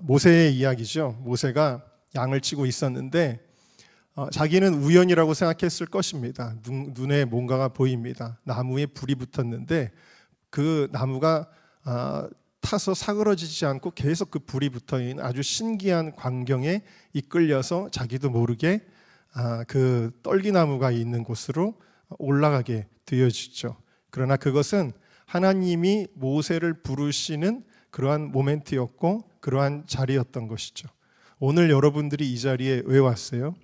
모세의 이야기죠. 모세가 양을 치고 있었는데 자기는 우연이라고 생각했을 것입니다. 눈에 뭔가가 보입니다. 나무에 불이 붙었는데 그 나무가 타서 사그러지지 않고 계속 그 불이 붙어있는 아주 신기한 광경에 이끌려서 자기도 모르게 그 떨기나무가 있는 곳으로 올라가게 되어지죠. 그러나 그것은 하나님이 모세를 부르시는 그러한 모멘트였고 그러한 자리였던 것이죠. 오늘 여러분들이 이 자리에 왜 왔어요?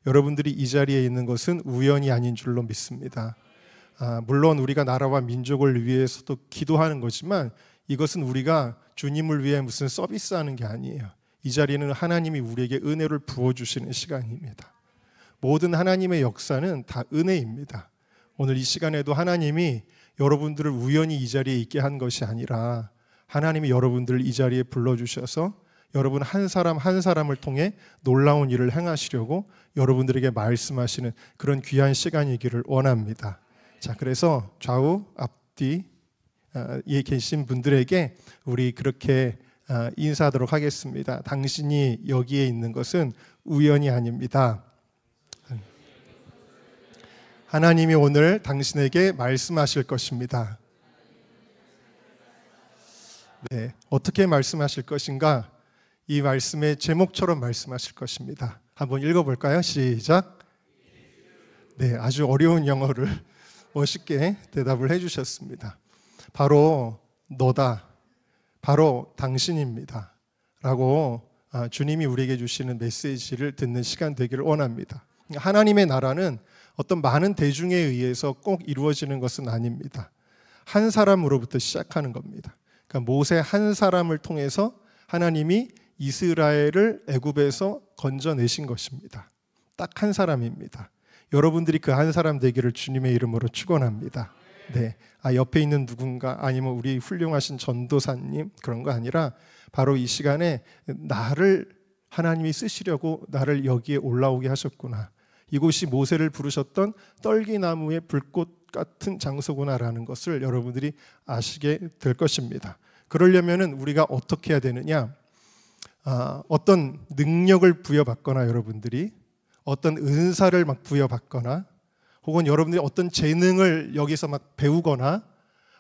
여러분들이 이 자리에 있는 것은 우연이 아닌 줄로 믿습니다. 물론 우리가 나라와 민족을 위해서도 기도하는 거지만 이것은 우리가 주님을 위해 무슨 서비스하는 게 아니에요. 이 자리는 하나님이 우리에게 은혜를 부어주시는 시간입니다. 모든 하나님의 역사는 다 은혜입니다. 오늘 이 시간에도 하나님이 여러분들을 우연히 이 자리에 있게 한 것이 아니라 하나님이 여러분들을 이 자리에 불러주셔서 여러분 한 사람 한 사람을 통해 놀라운 일을 행하시려고 여러분들에게 말씀하시는 그런 귀한 시간이기를 원합니다. 자, 그래서 좌우 앞뒤에 계신 분들에게 우리 그렇게 인사하도록 하겠습니다. 당신이 여기에 있는 것은 우연이 아닙니다. 하나님이 오늘 당신에게 말씀하실 것입니다. 네, 어떻게 말씀하실 것인가? 이 말씀의 제목처럼 말씀하실 것입니다. 한번 읽어볼까요? 시작. 네, 아주 어려운 영어를 멋있게 대답을 해주셨습니다. 바로 너다, 바로 당신입니다 라고 주님이 우리에게 주시는 메시지를 듣는 시간 되기를 원합니다. 하나님의 나라는 어떤 많은 대중에 의해서 꼭 이루어지는 것은 아닙니다. 한 사람으로부터 시작하는 겁니다. 그러니까 모세 한 사람을 통해서 하나님이 이스라엘을 애굽에서 건져내신 것입니다. 딱 한 사람입니다. 여러분들이 그 한 사람 되기를 주님의 이름으로 축원합니다. 네, 옆에 있는 누군가 아니면 우리 훌륭하신 전도사님 그런 거 아니라 바로 이 시간에 나를 하나님이 쓰시려고 나를 여기에 올라오게 하셨구나. 이곳이 모세를 부르셨던 떨기나무의 불꽃 같은 장소구나라는 것을 여러분들이 아시게 될 것입니다. 그러려면 우리가 어떻게 해야 되느냐? 어떤 능력을 부여받거나 여러분들이 어떤 은사를 막 부여받거나 혹은 여러분들이 어떤 재능을 여기서 막 배우거나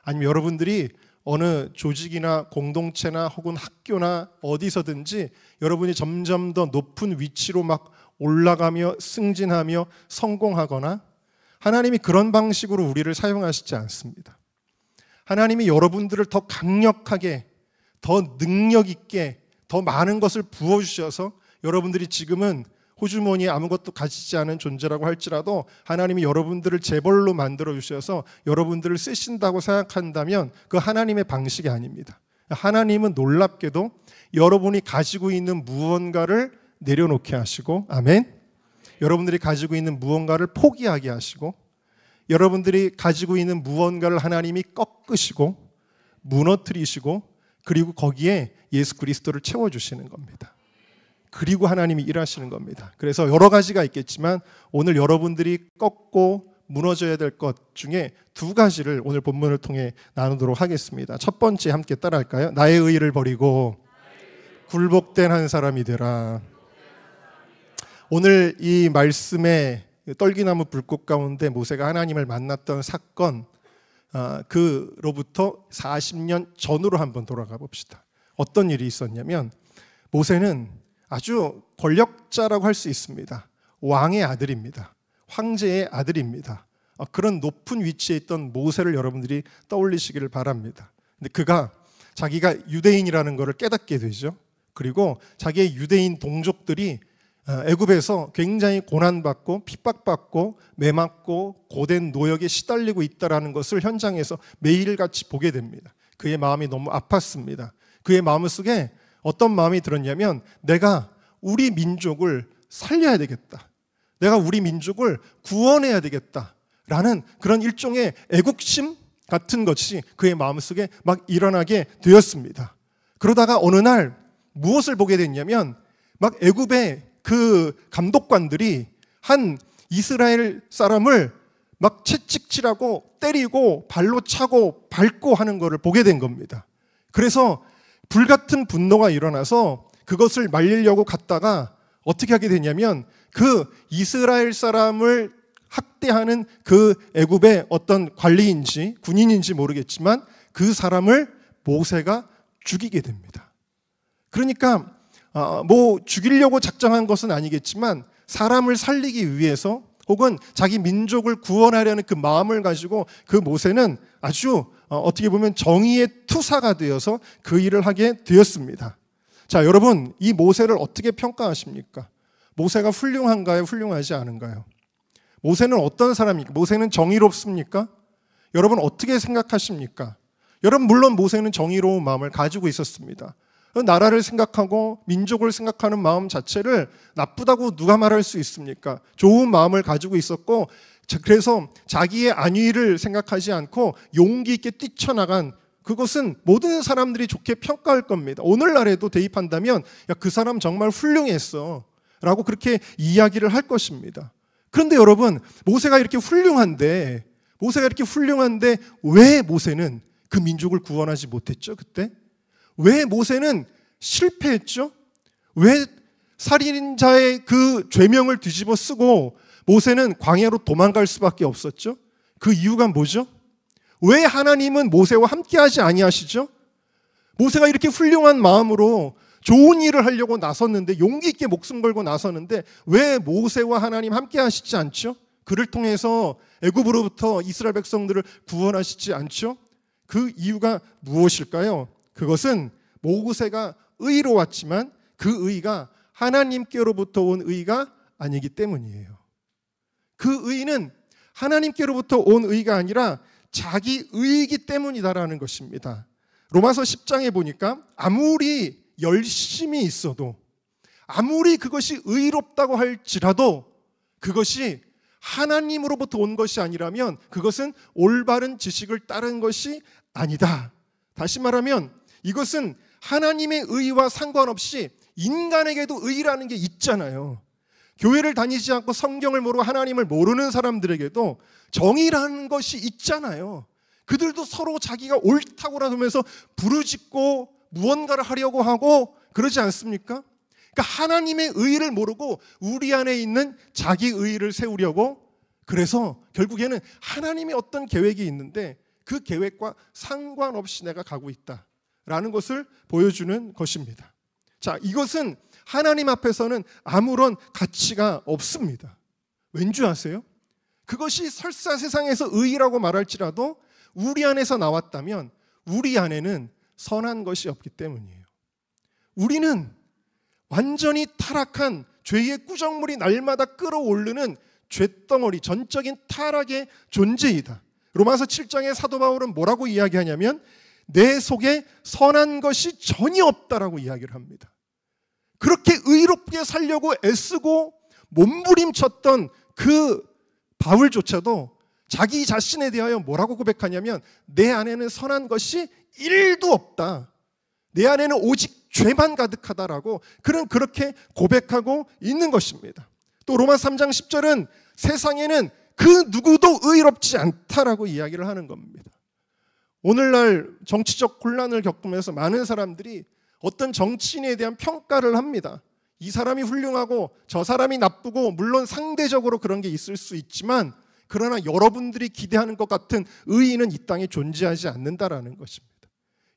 아니면 여러분들이 어느 조직이나 공동체나 혹은 학교나 어디서든지 여러분이 점점 더 높은 위치로 막 올라가며 승진하며 성공하거나 하나님이 그런 방식으로 우리를 사용하시지 않습니다. 하나님이 여러분들을 더 강력하게 더 능력 있게 더 많은 것을 부어주셔서 여러분들이 지금은 호주머니에 아무것도 가지지 않은 존재라고 할지라도 하나님이 여러분들을 재벌로 만들어 주셔서 여러분들을 쓰신다고 생각한다면 그 하나님의 방식이 아닙니다. 하나님은 놀랍게도 여러분이 가지고 있는 무언가를 내려놓게 하시고, 아멘. 여러분들이 가지고 있는 무언가를 포기하게 하시고, 여러분들이 가지고 있는 무언가를 하나님이 꺾으시고 무너뜨리시고 그리고 거기에 예수 그리스도를 채워주시는 겁니다. 그리고 하나님이 일하시는 겁니다. 그래서 여러 가지가 있겠지만 오늘 여러분들이 꺾고 무너져야 될 것 중에 두 가지를 오늘 본문을 통해 나누도록 하겠습니다. 첫 번째 함께 따라할까요? 나의 의의를 버리고 굴복된 한 사람이 되라. 오늘 이 말씀의 떨기나무 불꽃 가운데 모세가 하나님을 만났던 사건, 그로부터 40년 전으로 한번 돌아가 봅시다. 어떤 일이 있었냐면 모세는 아주 권력자라고 할 수 있습니다. 왕의 아들입니다. 황제의 아들입니다. 그런 높은 위치에 있던 모세를 여러분들이 떠올리시기를 바랍니다. 근데 그가 자기가 유대인이라는 것을 깨닫게 되죠. 그리고 자기의 유대인 동족들이 애굽에서 굉장히 고난받고 핍박받고 매맞고 고된 노역에 시달리고 있다는 것을 현장에서 매일같이 보게 됩니다. 그의 마음이 너무 아팠습니다. 그의 마음속에 어떤 마음이 들었냐면 내가 우리 민족을 살려야 되겠다. 내가 우리 민족을 구원해야 되겠다라는 그런 일종의 애국심 같은 것이 그의 마음속에 막 일어나게 되었습니다. 그러다가 어느 날 무엇을 보게 됐냐면 막 애굽의 그 감독관들이 한 이스라엘 사람을 막 채찍질하고 때리고 발로 차고 밟고 하는 것을 보게 된 겁니다. 그래서 불같은 분노가 일어나서 그것을 말리려고 갔다가 어떻게 하게 되냐면 그 이스라엘 사람을 학대하는 그 애굽의 어떤 관리인지 군인인지 모르겠지만 그 사람을 모세가 죽이게 됩니다. 그러니까 뭐 죽이려고 작정한 것은 아니겠지만 사람을 살리기 위해서 혹은 자기 민족을 구원하려는 그 마음을 가지고 그 모세는 아주 어떻게 보면 정의의 투사가 되어서 그 일을 하게 되었습니다. 자, 여러분, 이 모세를 어떻게 평가하십니까? 모세가 훌륭한가요? 훌륭하지 않은가요? 모세는 어떤 사람입니까? 모세는 정의롭습니까? 여러분 어떻게 생각하십니까? 여러분 물론 모세는 정의로운 마음을 가지고 있었습니다. 나라를 생각하고 민족을 생각하는 마음 자체를 나쁘다고 누가 말할 수 있습니까? 좋은 마음을 가지고 있었고 그래서 자기의 안위를 생각하지 않고 용기 있게 뛰쳐나간 그것은 모든 사람들이 좋게 평가할 겁니다. 오늘날에도 대입한다면 야, 그 사람 정말 훌륭했어 라고 그렇게 이야기를 할 것입니다. 그런데 여러분 모세가 이렇게 훌륭한데 왜 모세는 그 민족을 구원하지 못했죠? 그때? 왜 모세는 실패했죠? 왜 살인자의 그 죄명을 뒤집어 쓰고 모세는 광야로 도망갈 수밖에 없었죠? 그 이유가 뭐죠? 왜 하나님은 모세와 함께하지 아니하시죠? 모세가 이렇게 훌륭한 마음으로 좋은 일을 하려고 나섰는데 용기 있게 목숨 걸고 나섰는데 왜 모세와 하나님 함께하시지 않죠? 그를 통해서 애굽으로부터 이스라엘 백성들을 구원하시지 않죠? 그 이유가 무엇일까요? 그것은 모세가 의로웠지만 그 의가 하나님께로부터 온 의가 아니기 때문이에요. 그 의는 하나님께로부터 온 의가 아니라 자기 의이기 때문이다라는 것입니다. 로마서 10장에 보니까 아무리 열심히 있어도 아무리 그것이 의롭다고 할지라도 그것이 하나님으로부터 온 것이 아니라면 그것은 올바른 지식을 따른 것이 아니다. 다시 말하면 이것은 하나님의 의와 상관없이 인간에게도 의라는 게 있잖아요. 교회를 다니지 않고 성경을 모르고 하나님을 모르는 사람들에게도 정의라는 것이 있잖아요. 그들도 서로 자기가 옳다고라 하면서 부르짖고 무언가를 하려고 하고 그러지 않습니까? 그러니까 하나님의 의를 모르고 우리 안에 있는 자기 의를 세우려고 그래서 결국에는 하나님의 어떤 계획이 있는데 그 계획과 상관없이 내가 가고 있다라는 것을 보여주는 것입니다. 자, 이것은 하나님 앞에서는 아무런 가치가 없습니다. 왠지 아세요? 그것이 설사 세상에서 의라고 말할지라도 우리 안에서 나왔다면 우리 안에는 선한 것이 없기 때문이에요. 우리는 완전히 타락한 죄의 꾸정물이 날마다 끌어오르는 죄덩어리, 전적인 타락의 존재이다. 로마서 7장의 사도 바울은 뭐라고 이야기하냐면 내 속에 선한 것이 전혀 없다라고 이야기를 합니다. 그렇게 의롭게 살려고 애쓰고 몸부림쳤던 그 바울조차도 자기 자신에 대하여 뭐라고 고백하냐면 내 안에는 선한 것이 1도 없다. 내 안에는 오직 죄만 가득하다라고 그렇게 고백하고 있는 것입니다. 또 로마서 3장 10절은 세상에는 그 누구도 의롭지 않다라고 이야기를 하는 겁니다. 오늘날 정치적 혼란을 겪으면서 많은 사람들이 어떤 정치인에 대한 평가를 합니다. 이 사람이 훌륭하고 저 사람이 나쁘고 물론 상대적으로 그런 게 있을 수 있지만 그러나 여러분들이 기대하는 것 같은 의의는 이 땅에 존재하지 않는다라는 것입니다.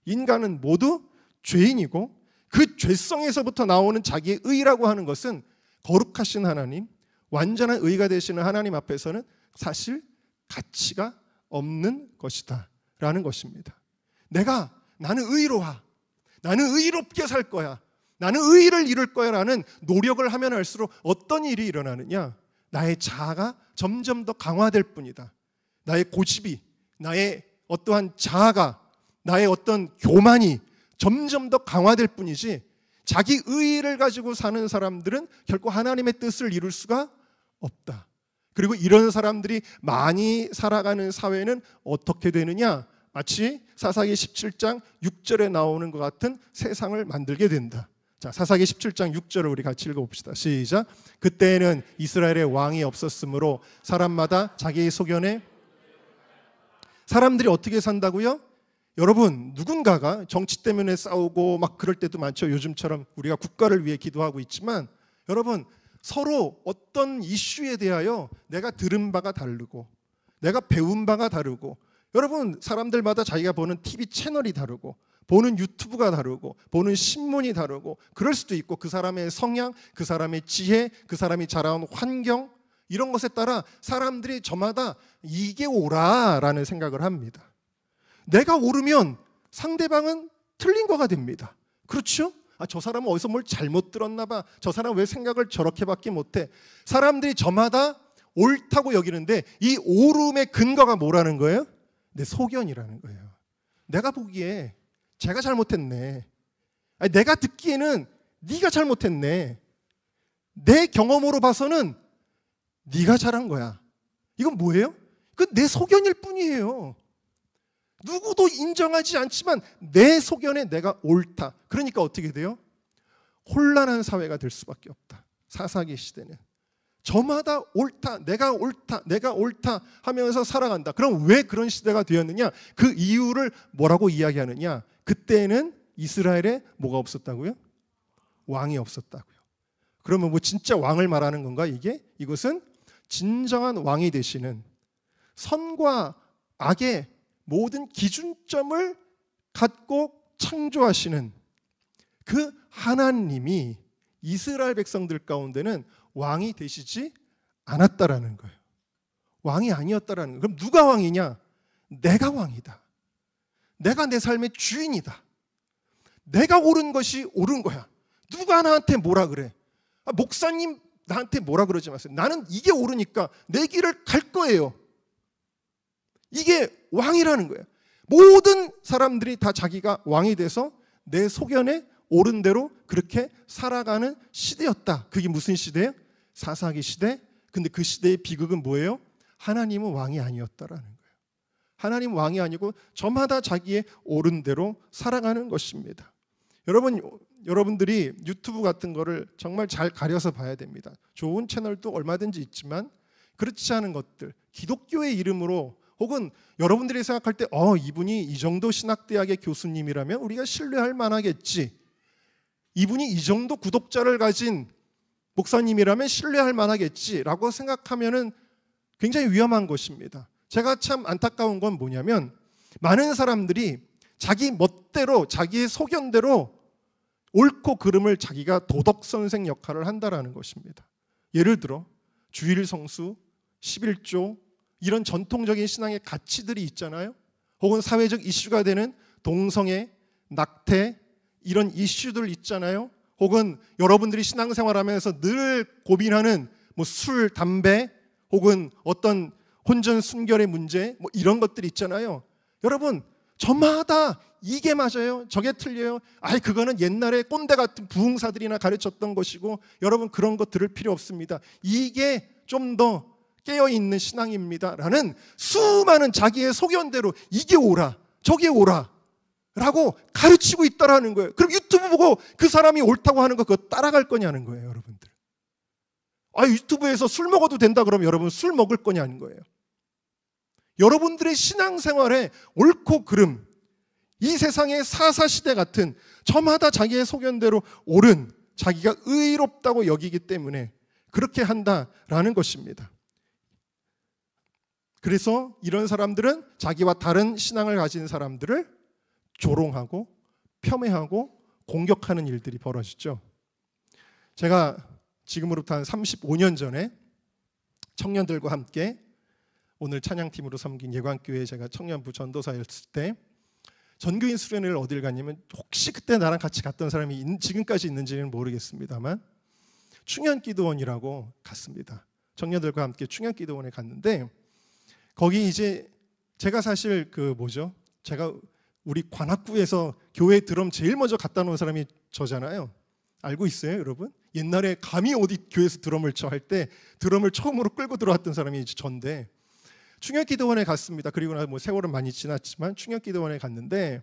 인간은 모두 죄인이고 그 죄성에서부터 나오는 자기의 의라고 하는 것은 거룩하신 하나님, 완전한 의가 되시는 하나님 앞에서는 사실 가치가 없는 것이다 라는 것입니다. 나는 의로워, 나는 의롭게 살 거야, 나는 의를 이룰 거야 라는 노력을 하면 할수록 어떤 일이 일어나느냐, 나의 자아가 점점 더 강화될 뿐이다. 나의 고집이, 나의 어떠한 자아가, 나의 어떤 교만이 점점 더 강화될 뿐이지 자기 의의를 가지고 사는 사람들은 결코 하나님의 뜻을 이룰 수가 없다. 그리고 이런 사람들이 많이 살아가는 사회는 어떻게 되느냐, 마치 사사기 17장 6절에 나오는 것 같은 세상을 만들게 된다. 자, 사사기 17장 6절을 우리 같이 읽어봅시다. 시작. 그때에는 이스라엘의 왕이 없었으므로 사람마다 자기의 소견에 사람들이 어떻게 산다고요? 여러분, 누군가가 정치 때문에 싸우고 막 그럴 때도 많죠. 요즘처럼 우리가 국가를 위해 기도하고 있지만 여러분, 서로 어떤 이슈에 대하여 내가 들은 바가 다르고 내가 배운 바가 다르고, 여러분, 사람들마다 자기가 보는 TV 채널이 다르고 보는 유튜브가 다르고 보는 신문이 다르고, 그럴 수도 있고 그 사람의 성향, 그 사람의 지혜, 그 사람이 자라온 환경, 이런 것에 따라 사람들이 저마다 이게 옳아라는 생각을 합니다. 내가 옳으면 상대방은 틀린 거가 됩니다. 그렇죠? 저 사람은 어디서 뭘 잘못 들었나 봐. 저 사람 왜 생각을 저렇게밖에 못해. 사람들이 저마다 옳다고 여기는데 이 옳음의 근거가 뭐라는 거예요? 내 소견이라는 거예요. 내가 보기에 제가 잘못했네. 내가 듣기에는 네가 잘못했네. 내 경험으로 봐서는 네가 잘한 거야. 이건 뭐예요? 그건 내 소견일 뿐이에요. 누구도 인정하지 않지만 내 소견에 내가 옳다. 그러니까 어떻게 돼요? 혼란한 사회가 될 수밖에 없다. 사사기 시대는 저마다 옳다, 내가 옳다, 내가 옳다 하면서 살아간다. 그럼 왜 그런 시대가 되었느냐? 그 이유를 뭐라고 이야기하느냐? 그때는 이스라엘에 뭐가 없었다고요? 왕이 없었다고요. 그러면 뭐 진짜 왕을 말하는 건가 이게? 이것은 진정한 왕이 되시는, 선과 악의 모든 기준점을 갖고 창조하시는 그 하나님이 이스라엘 백성들 가운데는 왕이 되시지 않았다라는 거예요. 왕이 아니었다라는 거예요. 그럼 누가 왕이냐? 내가 왕이다. 내가 내 삶의 주인이다. 내가 옳은 것이 옳은 거야. 누가 나한테 뭐라 그래? 목사님 나한테 뭐라 그러지 마세요. 나는 이게 옳으니까 내 길을 갈 거예요. 이게 왕이라는 거예요. 모든 사람들이 다 자기가 왕이 돼서 내 소견에 옳은 대로 그렇게 살아가는 시대였다. 그게 무슨 시대예요? 사사기 시대. 근데 그 시대의 비극은 뭐예요? 하나님은 왕이 아니었다라는 거예요. 하나님은 왕이 아니고 저마다 자기의 옳은 대로 살아가는 것입니다. 여러분들이 유튜브 같은 거를 정말 잘 가려서 봐야 됩니다. 좋은 채널도 얼마든지 있지만 그렇지 않은 것들, 기독교의 이름으로, 혹은 여러분들이 생각할 때 이분이 이 정도 신학대학의 교수님이라면 우리가 신뢰할 만하겠지, 이분이 이 정도 구독자를 가진 목사님이라면 신뢰할 만하겠지라고 생각하면은 굉장히 위험한 것입니다. 제가 참 안타까운 건 뭐냐면 많은 사람들이 자기 멋대로 자기의 소견대로 옳고 그름을 자기가 도덕 선생 역할을 한다라는 것입니다. 예를 들어 주일 성수, 11조 이런 전통적인 신앙의 가치들이 있잖아요. 혹은 사회적 이슈가 되는 동성애, 낙태 이런 이슈들 있잖아요. 혹은 여러분들이 신앙생활하면서 늘 고민하는 술, 담배 혹은 어떤 혼전 순결의 문제 이런 것들이 있잖아요. 여러분, 저마다 이게 맞아요, 저게 틀려요. 그거는 옛날에 꼰대 같은 부흥사들이나 가르쳤던 것이고, 여러분 그런 거 들을 필요 없습니다. 이게 좀 더 깨어있는 신앙입니다 라는 수많은 자기의 소견대로 이게 옳아, 저게 옳아 라고 가르치고 있다라는 거예요. 그럼 유튜브 보고 그 사람이 옳다고 하는 거 그거 따라갈 거냐는 거예요. 여러분들, 유튜브에서 술 먹어도 된다 그러면 여러분 술 먹을 거냐는 거예요. 여러분들의 신앙생활에 옳고 그름, 이 세상의 사사시대 같은 저마다 자기의 소견대로 옳은, 자기가 의롭다고 여기기 때문에 그렇게 한다라는 것입니다. 그래서 이런 사람들은 자기와 다른 신앙을 가진 사람들을 조롱하고 폄훼하고 공격하는 일들이 벌어지죠. 제가 지금으로부터 한 35년 전에 청년들과 함께 오늘 찬양팀으로 섬긴 예관교회에 제가 청년부 전도사였을 때 전교인 수련회를 어딜 갔냐면, 혹시 그때 나랑 같이 갔던 사람이 지금까지 있는지는 모르겠습니다만 충현기도원이라고 갔습니다. 청년들과 함께 충현기도원에 갔는데, 거기 이제 제가 사실 제가 우리 관악구에서 교회 드럼 제일 먼저 갖다 놓은 사람이 저잖아요. 알고 있어요, 여러분? 옛날에 감히 어디 교회에서 드럼을 쳐 할 때 드럼을 처음으로 끌고 들어왔던 사람이 이제 전데, 충현기도원에 갔습니다. 그리고 나서 세월은 많이 지났지만 충현기도원에 갔는데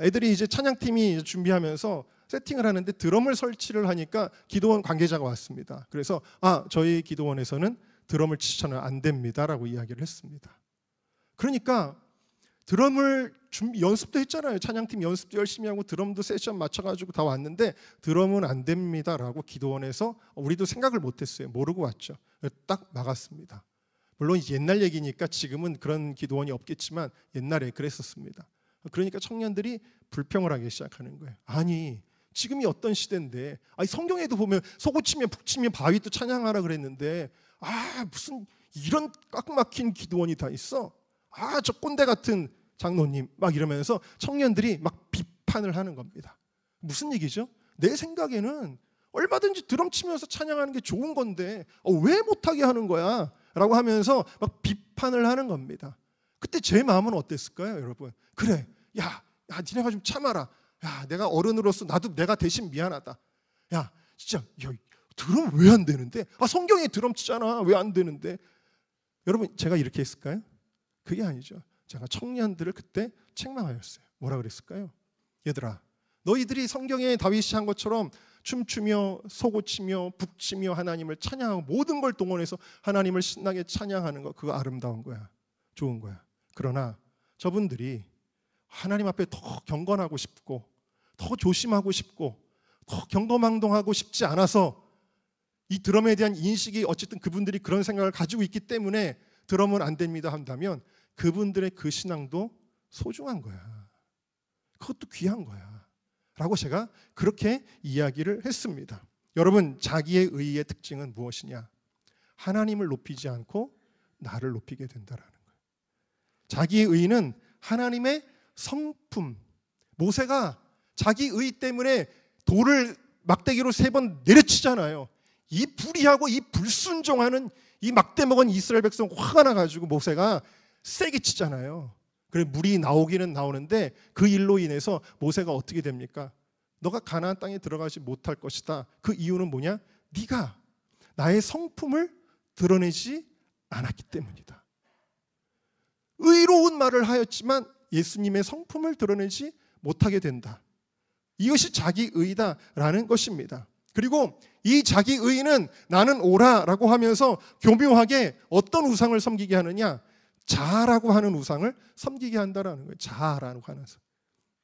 애들이 이제 찬양팀이 준비하면서 세팅을 하는데 드럼을 설치를 하니까 기도원 관계자가 왔습니다. 그래서 저희 기도원에서는 드럼을 치셔는 안 됩니다라고 이야기를 했습니다. 그러니까 드럼을 연습도 했잖아요. 찬양팀 연습도 열심히 하고 드럼도 세션 맞춰가지고 다 왔는데 드럼은 안 됩니다라고 기도원에서 우리도 생각을 못했어요. 모르고 왔죠. 딱 막았습니다. 물론 옛날 얘기니까 지금은 그런 기도원이 없겠지만 옛날에 그랬었습니다. 그러니까 청년들이 불평을 하기 시작하는 거예요. 아니 지금이 어떤 시대인데, 아니 성경에도 보면 소고치며 북치며 바위도 찬양하라 그랬는데 무슨 이런 꽉 막힌 기도원이 다 있어? 저 꼰대 같은 장로님 막 이러면서 청년들이 막 비판을 하는 겁니다. 무슨 얘기죠? 내 생각에는 얼마든지 드럼 치면서 찬양하는 게 좋은 건데 왜 못하게 하는 거야? 라고 하면서 막 비판을 하는 겁니다. 그때 제 마음은 어땠을까요, 여러분? 그래, 야 니네가 좀 참아라. 내가 어른으로서 나도 내가 대신 미안하다. 진짜 드럼 왜 안 되는데? 성경에 드럼 치잖아. 왜 안 되는데? 여러분 제가 이렇게 했을까요? 그게 아니죠. 제가 청년들을 그때 책망하였어요. 뭐라 그랬을까요? 얘들아, 너희들이 성경에 다윗이 한 것처럼 춤추며 소고치며 북치며 하나님을 찬양하고 모든 걸 동원해서 하나님을 신나게 찬양하는 거, 그거 아름다운 거야. 좋은 거야. 그러나 저분들이 하나님 앞에 더 경건하고 싶고 더 조심하고 싶고 더 경거망동하고 싶지 않아서 이 드럼에 대한 인식이 어쨌든 그분들이 그런 생각을 가지고 있기 때문에 드럼은 안 됩니다 한다면 그분들의 그 신앙도 소중한 거야. 그것도 귀한 거야. 라고 제가 그렇게 이야기를 했습니다. 여러분, 자기의 의의 특징은 무엇이냐? 하나님을 높이지 않고 나를 높이게 된다라는 거예요. 자기의 의는 하나님의 성품. 모세가 자기 의 때문에 돌을 막대기로 3번 내려치잖아요. 이 불의하고 이 불순종하는 이 막대 먹은 이스라엘 백성 화가 나가지고 모세가 세게 치잖아요. 그래 물이 나오기는 나오는데 그 일로 인해서 모세가 어떻게 됩니까? 너가 가나안 땅에 들어가지 못할 것이다. 그 이유는 뭐냐? 네가 나의 성품을 드러내지 않았기 때문이다. 의로운 말을 하였지만 예수님의 성품을 드러내지 못하게 된다. 이것이 자기 의다라는 것입니다. 그리고 이 자기 의는 나는 오라라고 하면서 교묘하게 어떤 우상을 섬기게 하느냐? 자라고 하는 우상을 섬기게 한다라는 거예요. 자라고 하는 우상.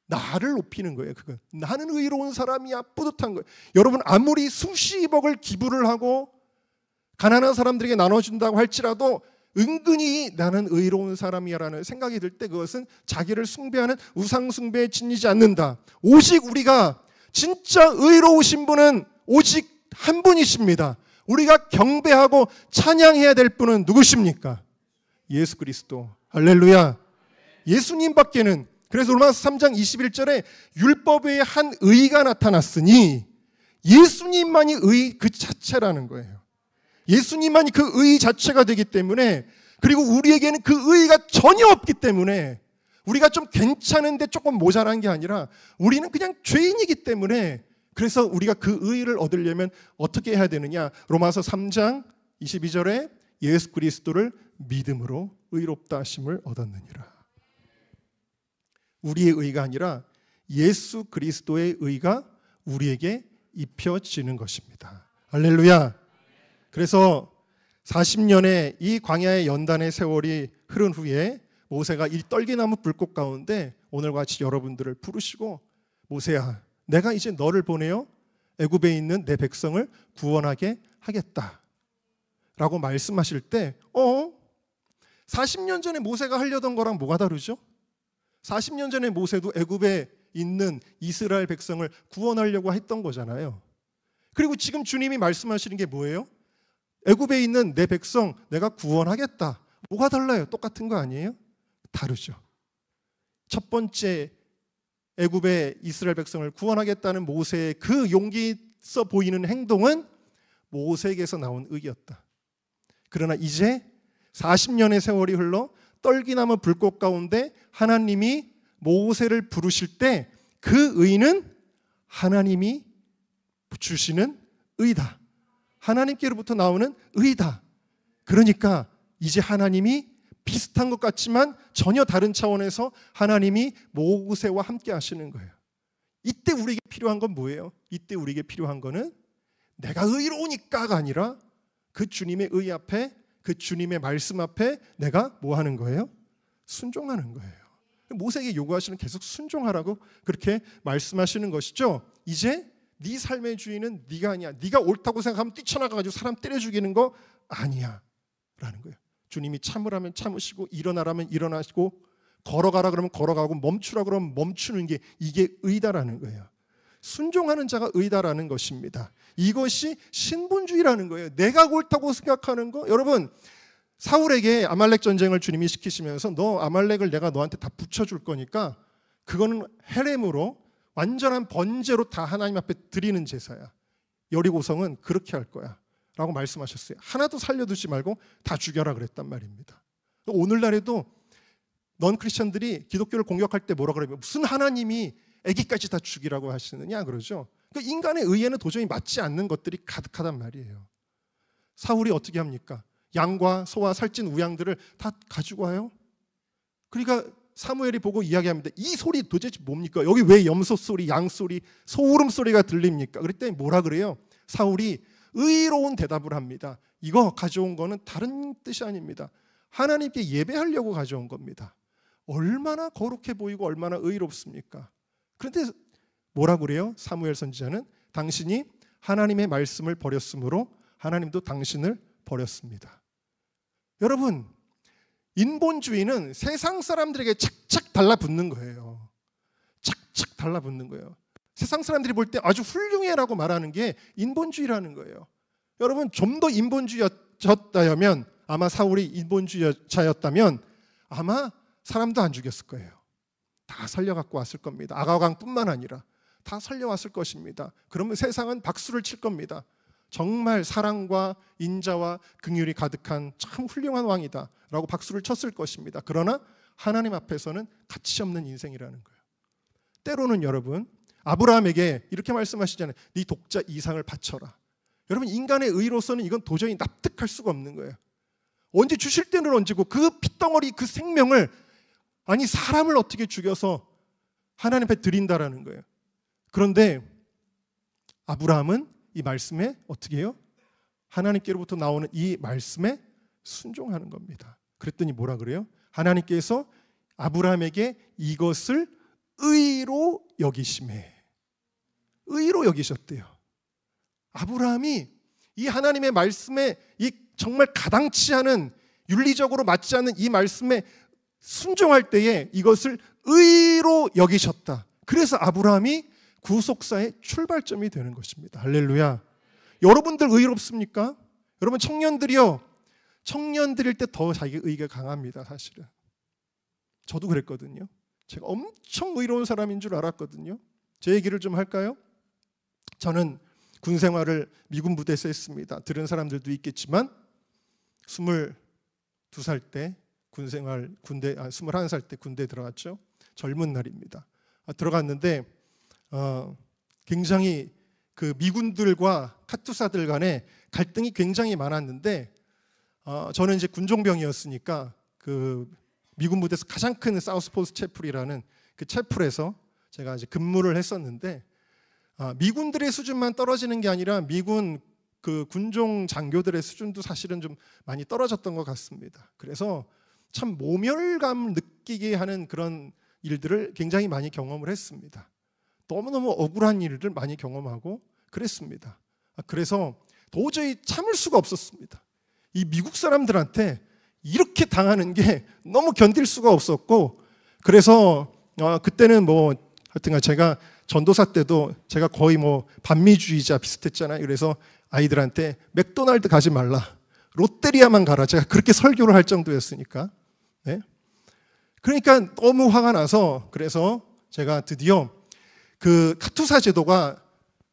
나를 높이는 거예요. 그건 나는 의로운 사람이야. 뿌듯한 거예요. 여러분 아무리 수십억을 기부를 하고 가난한 사람들에게 나눠준다고 할지라도 은근히 나는 의로운 사람이야라는 생각이 들 때 그것은 자기를 숭배하는 우상 숭배에 지니지 않는다. 오직 우리가 진짜 의로우신 분은 오직 한 분이십니다. 우리가 경배하고 찬양해야 될 분은 누구십니까? 예수 그리스도. 할렐루야. 예수님밖에는. 그래서 로마서 3장 21절에 율법 외에 한 의가 나타났으니 예수님만이 의 그 자체라는 거예요. 예수님만이 그 의 자체가 되기 때문에, 그리고 우리에게는 그 의가 전혀 없기 때문에 우리가 좀 괜찮은데 조금 모자란 게 아니라 우리는 그냥 죄인이기 때문에, 그래서 우리가 그 의를 얻으려면 어떻게 해야 되느냐? 로마서 3장 22절에 예수 그리스도를 믿음으로 의롭다 하심을 얻었느니라. 우리의 의가 아니라 예수 그리스도의 의가 우리에게 입혀지는 것입니다. 할렐루야. 그래서 40년의 이 광야의 연단의 세월이 흐른 후에 모세가 이 떨기나무 불꽃 가운데 오늘과 같이 여러분들을 부르시고, 모세야, 내가 이제 너를 보내어 애굽에 있는 내 백성을 구원하게 하겠다 라고 말씀하실 때 40년 전에 모세가 하려던 거랑 뭐가 다르죠? 40년 전에 모세도 애굽에 있는 이스라엘 백성을 구원하려고 했던 거잖아요. 그리고 지금 주님이 말씀하시는 게 뭐예요? 애굽에 있는 내 백성 내가 구원하겠다. 뭐가 달라요? 똑같은 거 아니에요? 다르죠. 첫 번째 애굽의 이스라엘 백성을 구원하겠다는 모세의 그 용기 있어 보이는 행동은 모세에게서 나온 의였다. 그러나 이제 40년의 세월이 흘러 떨기나무 불꽃 가운데 하나님이 모세를 부르실 때 그 의는 하나님이 주시는 의다. 하나님께로부터 나오는 의다. 그러니까 이제 하나님이 비슷한 것 같지만 전혀 다른 차원에서 하나님이 모세와 함께 하시는 거예요. 이때 우리에게 필요한 건 뭐예요? 이때 우리에게 필요한 거는 내가 의로우니까가 아니라 그 주님의 의 앞에, 그 주님의 말씀 앞에 내가 뭐 하는 거예요? 순종하는 거예요. 모세에게 요구하시는 계속 순종하라고 그렇게 말씀하시는 것이죠. 이제 네 삶의 주인은 네가 아니야. 네가 옳다고 생각하면 뛰쳐나가가지고 사람 때려 죽이는 거 아니야 라는 거예요. 주님이 참으라면 참으시고 일어나라면 일어나시고 걸어가라 그러면 걸어가고 멈추라 그러면 멈추는 게 이게 의다라는 거예요. 순종하는 자가 의다라는 것입니다. 이것이 신분주의라는 거예요. 내가 옳다고 생각하는 거. 여러분, 사울에게 아말렉 전쟁을 주님이 시키시면서 너 아말렉을 내가 너한테 다 붙여줄 거니까 그거는 헤렘으로 완전한 번제로 다 하나님 앞에 드리는 제사야. 여리고성은 그렇게 할 거야 라고 말씀하셨어요. 하나도 살려두지 말고 다 죽여라 그랬단 말입니다. 오늘날에도 넌 크리스천들이 기독교를 공격할 때 뭐라 그러면 무슨 하나님이 애기까지 다 죽이라고 하시느냐 그러죠. 그러니까 인간의 의에는 도저히 맞지 않는 것들이 가득하단 말이에요. 사울이 어떻게 합니까? 양과 소와 살찐 우양들을 다 가지고 와요. 그러니까 사무엘이 보고 이야기합니다. 이 소리 도대체 뭡니까? 여기 왜 염소 소리, 양 소리, 소 울음소리가 들립니까? 그랬더니 뭐라 그래요? 사울이 의로운 대답을 합니다. 이거 가져온 거는 다른 뜻이 아닙니다. 하나님께 예배하려고 가져온 겁니다. 얼마나 거룩해 보이고 얼마나 의롭습니까? 그런데 뭐라 그래요? 사무엘 선지자는 당신이 하나님의 말씀을 버렸으므로 하나님도 당신을 버렸습니다. 여러분, 인본주의는 세상 사람들에게 착착 달라붙는 거예요. 착착 달라붙는 거예요. 세상 사람들이 볼 때 아주 훌륭해라고 말하는 게 인본주의라는 거예요. 여러분, 좀 더 인본주의였다면 아마 사울이 인본주의자였다면 아마 사람도 안 죽였을 거예요. 다 살려갖고 왔을 겁니다. 아가강뿐만 아니라 다 살려왔을 것입니다. 그러면 세상은 박수를 칠 겁니다. 정말 사랑과 인자와 긍휼이 가득한 참 훌륭한 왕이다 라고 박수를 쳤을 것입니다. 그러나 하나님 앞에서는 가치 없는 인생이라는 거예요. 때로는 여러분, 아브라함에게 이렇게 말씀하시잖아요. 네 독자 이상을 바쳐라. 여러분, 인간의 의로서는 이건 도저히 납득할 수가 없는 거예요. 언제 주실 때는 언제고 그 핏덩어리 그 생명을, 아니 사람을 어떻게 죽여서 하나님 앞에 드린다라는 거예요. 그런데 아브라함은 이 말씀에 어떻게 해요? 하나님께로부터 나오는 이 말씀에 순종하는 겁니다. 그랬더니 뭐라 그래요? 하나님께서 아브라함에게 이것을 의로 여기심에, 의로 여기셨대요. 아브라함이 이 하나님의 말씀에, 이 정말 가당치 않은, 윤리적으로 맞지 않는 이 말씀에 순종할 때에 이것을 의로 여기셨다. 그래서 아브라함이 구속사의 출발점이 되는 것입니다. 할렐루야. 여러분들 의롭습니까? 여러분 청년들이요, 청년들일 때 더 자기 의가 강합니다. 사실은 저도 그랬거든요. 제가 엄청 의로운 사람인 줄 알았거든요. 제 얘기를 좀 할까요? 저는 군 생활을 미군 부대에서 했습니다. 들은 사람들도 있겠지만 22살 때 군 생활, 21살 때 군대에 들어갔죠. 젊은 날입니다. 들어갔는데 굉장히 그 미군들과 카투사들 간에 갈등이 굉장히 많았는데 저는 이제 군종병이었으니까 그 미군 부대에서 가장 큰 사우스포스 채플이라는 그 채플에서 제가 이제 근무를 했었는데 미군들의 수준만 떨어지는 게 아니라 미군 그 군종 장교들의 수준도 사실은 좀 많이 떨어졌던 것 같습니다. 그래서 참 모멸감 느끼게 하는 그런 일들을 굉장히 많이 경험을 했습니다. 너무너무 억울한 일을 많이 경험하고 그랬습니다. 그래서 도저히 참을 수가 없었습니다. 이 미국 사람들한테 이렇게 당하는 게 너무 견딜 수가 없었고, 그래서 그때는 뭐 하여튼 제가 전도사 때도 제가 거의 뭐 반미주의자 비슷했잖아요. 그래서 아이들한테 맥도날드 가지 말라, 롯데리아만 가라, 제가 그렇게 설교를 할 정도였으니까. 네? 그러니까 너무 화가 나서, 그래서 제가 드디어 그 카투사 제도가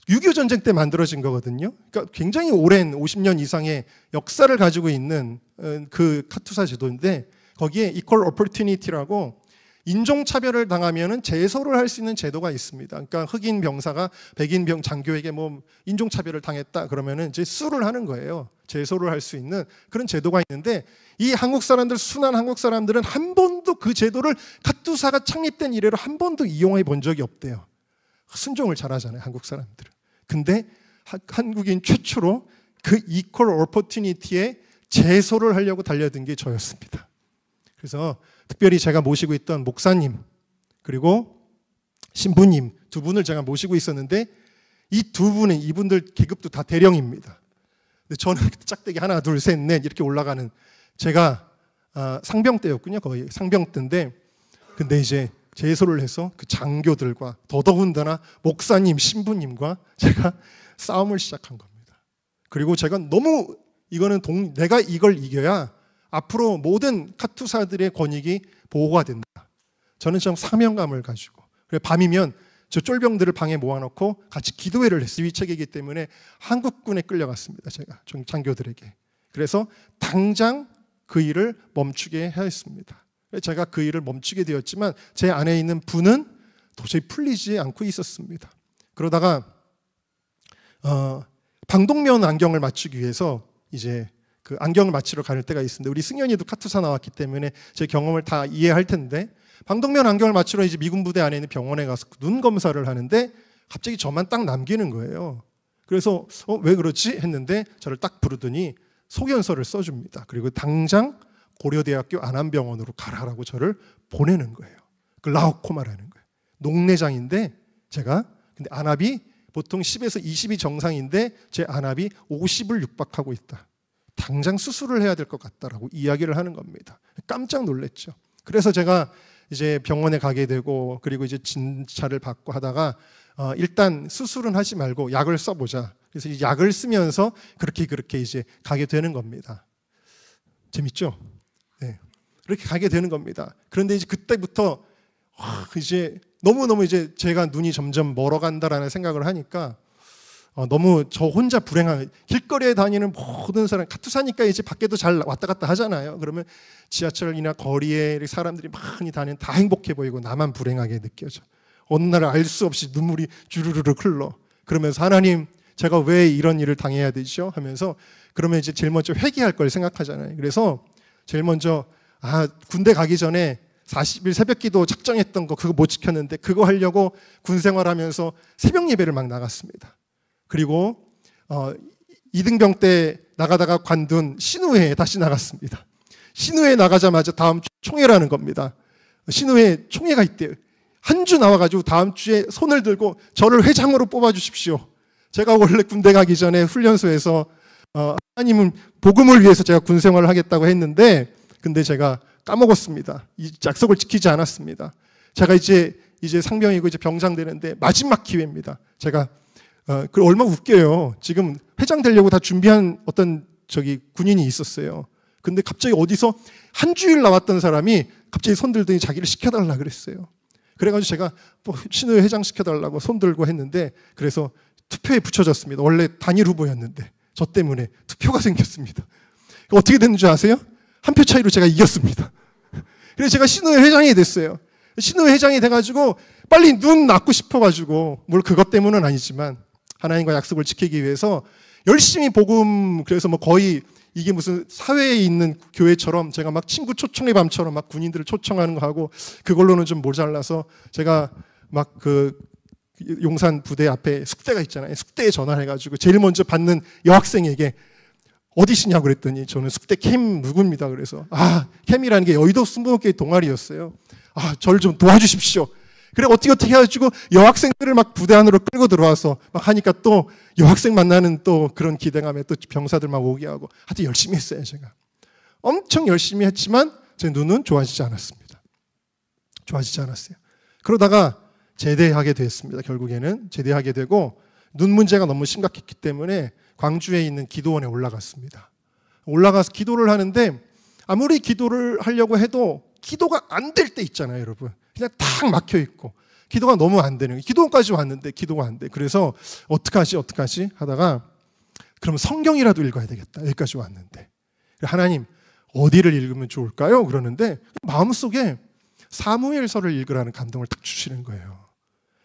6.25 전쟁 때 만들어진 거거든요. 그러니까 굉장히 오랜 50년 이상의 역사를 가지고 있는 그 카투사 제도인데, 거기에 이퀄 오퍼튜니티라고 인종차별을 당하면은 제소를 할 수 있는 제도가 있습니다. 그러니까 흑인 병사가 백인 장교에게 뭐 인종차별을 당했다 그러면은 이제 수를 하는 거예요. 제소를 할 수 있는 그런 제도가 있는데, 이 한국 사람들, 순한 한국 사람들은 한 번도 그 제도를, 카투사가 창립된 이래로 한 번도 이용해 본 적이 없대요. 순종을 잘하잖아요, 한국 사람들은. 근데 한국인 최초로 그 이퀄 오퍼튜니티에 제소를 하려고 달려든 게 저였습니다. 그래서 특별히 제가 모시고 있던 목사님, 그리고 신부님 두 분을 제가 모시고 있었는데 이 두 분은 이분들 계급도 다 대령입니다. 근데 저는 짝대기 하나 둘 셋 넷 이렇게 올라가는 제가 상병 때였군요. 거의 상병 때인데 근데 이제 제소를 해서 그 장교들과 더더군다나 목사님 신부님과 제가 싸움을 시작한 겁니다. 그리고 제가 너무 이거는 내가 이걸 이겨야 앞으로 모든 카투사들의 권익이 보호가 된다. 저는 좀 사명감을 가지고 그래 밤이면 저 쫄병들을 방에 모아놓고 같이 기도회를 했어요. 위책이기 때문에 한국군에 끌려갔습니다. 제가 장교들에게. 그래서 당장 그 일을 멈추게 하였습니다. 제가 그 일을 멈추게 되었지만 제 안에 있는 분은 도저히 풀리지 않고 있었습니다. 그러다가 방독면 안경을 맞추기 위해서 이제 그 안경을 맞추러 갈 때가 있습니다. 우리 승연이도 카투사 나왔기 때문에 제 경험을 다 이해할 텐데 방독면 안경을 맞추러 이제 미군 부대 안에 있는 병원에 가서 눈 검사를 하는데 갑자기 저만 딱 남기는 거예요. 그래서 왜 그렇지 했는데 저를 딱 부르더니 소견서를 써줍니다. 그리고 당장 고려대학교 안암병원으로 가라라고 저를 보내는 거예요. 글라우코마라는 거예요. 녹내장인데 제가 근데 안압이 보통 10에서 20이 정상인데 제 안압이 50을 육박하고 있다. 당장 수술을 해야 될 것 같다라고 이야기를 하는 겁니다. 깜짝 놀랐죠. 그래서 제가 이제 병원에 가게 되고 그리고 이제 진찰을 받고 하다가 일단 수술은 하지 말고 약을 써보자. 그래서 이 약을 쓰면서 그렇게 이제 가게 되는 겁니다. 재밌죠? 네. 그렇게 가게 되는 겁니다. 그런데 이제 그때부터 이제 너무너무 이제 제가 눈이 점점 멀어간다라는 생각을 하니까 너무 저 혼자 불행한 길거리에 다니는 모든 사람 카투사니까 이제 밖에도 잘 왔다 갔다 하잖아요. 그러면 지하철이나 거리에 사람들이 많이 다니는 다 행복해 보이고 나만 불행하게 느껴져. 어느 날 알 수 없이 눈물이 주르르르 흘러. 그러면서 하나님 제가 왜 이런 일을 당해야 되죠? 하면서 그러면 이제 제일 먼저 회개할 걸 생각하잖아요. 그래서 제일 먼저 군대 가기 전에 40일 새벽기도 작정했던 거 그거 못 지켰는데 그거 하려고 군 생활하면서 새벽 예배를 막 나갔습니다. 그리고 이등병 때 나가다가 관둔 신우회에 다시 나갔습니다. 신우회에 나가자마자 다음 주 총회라는 겁니다. 신우회 총회가 있대요. 한 주 나와가지고 다음 주에 손을 들고 저를 회장으로 뽑아주십시오. 제가 원래 군대 가기 전에 훈련소에서 하나님은 복음을 위해서 제가 군 생활을 하겠다고 했는데 근데 제가 까먹었습니다. 이 약속을 지키지 않았습니다. 제가 이제 상병이고 이제 병장 되는데 마지막 기회입니다. 제가 그 얼마나 웃겨요. 지금 회장 되려고 다 준비한 어떤 군인이 있었어요. 근데 갑자기 어디서 한 주일 나왔던 사람이 갑자기 손 들더니 자기를 시켜달라 그랬어요. 그래가지고 제가 신우회 회장 시켜달라고 손 들고 했는데 그래서 투표에 붙여졌습니다. 원래 단일 후보였는데 저 때문에 투표가 생겼습니다. 어떻게 됐는지 아세요? 한 표 차이로 제가 이겼습니다. 그래서 제가 신우회 회장이 됐어요. 신우회 회장이 돼가지고 빨리 눈 낳고 싶어가지고 뭘 그것 때문은 아니지만 하나님과 약속을 지키기 위해서 열심히 복음 그래서 뭐 거의 이게 무슨 사회에 있는 교회처럼 제가 막 친구 초청의 밤처럼 막 군인들을 초청하는 거 하고 그걸로는 좀 모자라서 제가 막 그 용산 부대 앞에 숙대가 있잖아요. 숙대에 전화해가지고 제일 먼저 받는 여학생에게 어디시냐고 그랬더니 저는 숙대 캠 누구입니다. 그래서 캠이라는 게 여의도 순복음교회 동아리였어요. 저를 좀 도와주십시오. 그래 어떻게 해가지고 여학생들을 막 부대 안으로 끌고 들어와서 막 하니까 또 여학생 만나는 또 그런 기대감에 또 병사들 막 오게 하고 하여튼 열심히 했어요. 제가 엄청 열심히 했지만 제 눈은 좋아지지 않았습니다. 좋아지지 않았어요. 그러다가 제대하게 됐습니다. 결국에는 제대하게 되고 눈 문제가 너무 심각했기 때문에 광주에 있는 기도원에 올라갔습니다. 올라가서 기도를 하는데 아무리 기도를 하려고 해도 기도가 안 될 때 있잖아요, 여러분. 그냥 탁 막혀 있고 기도가 너무 안 되는 거예요. 기도원까지 왔는데 기도가 안 돼. 그래서 어떡하지 하다가 그럼 성경이라도 읽어야 되겠다. 여기까지 왔는데 하나님 어디를 읽으면 좋을까요? 그러는데 마음속에 사무엘서를 읽으라는 감동을 딱 주시는 거예요.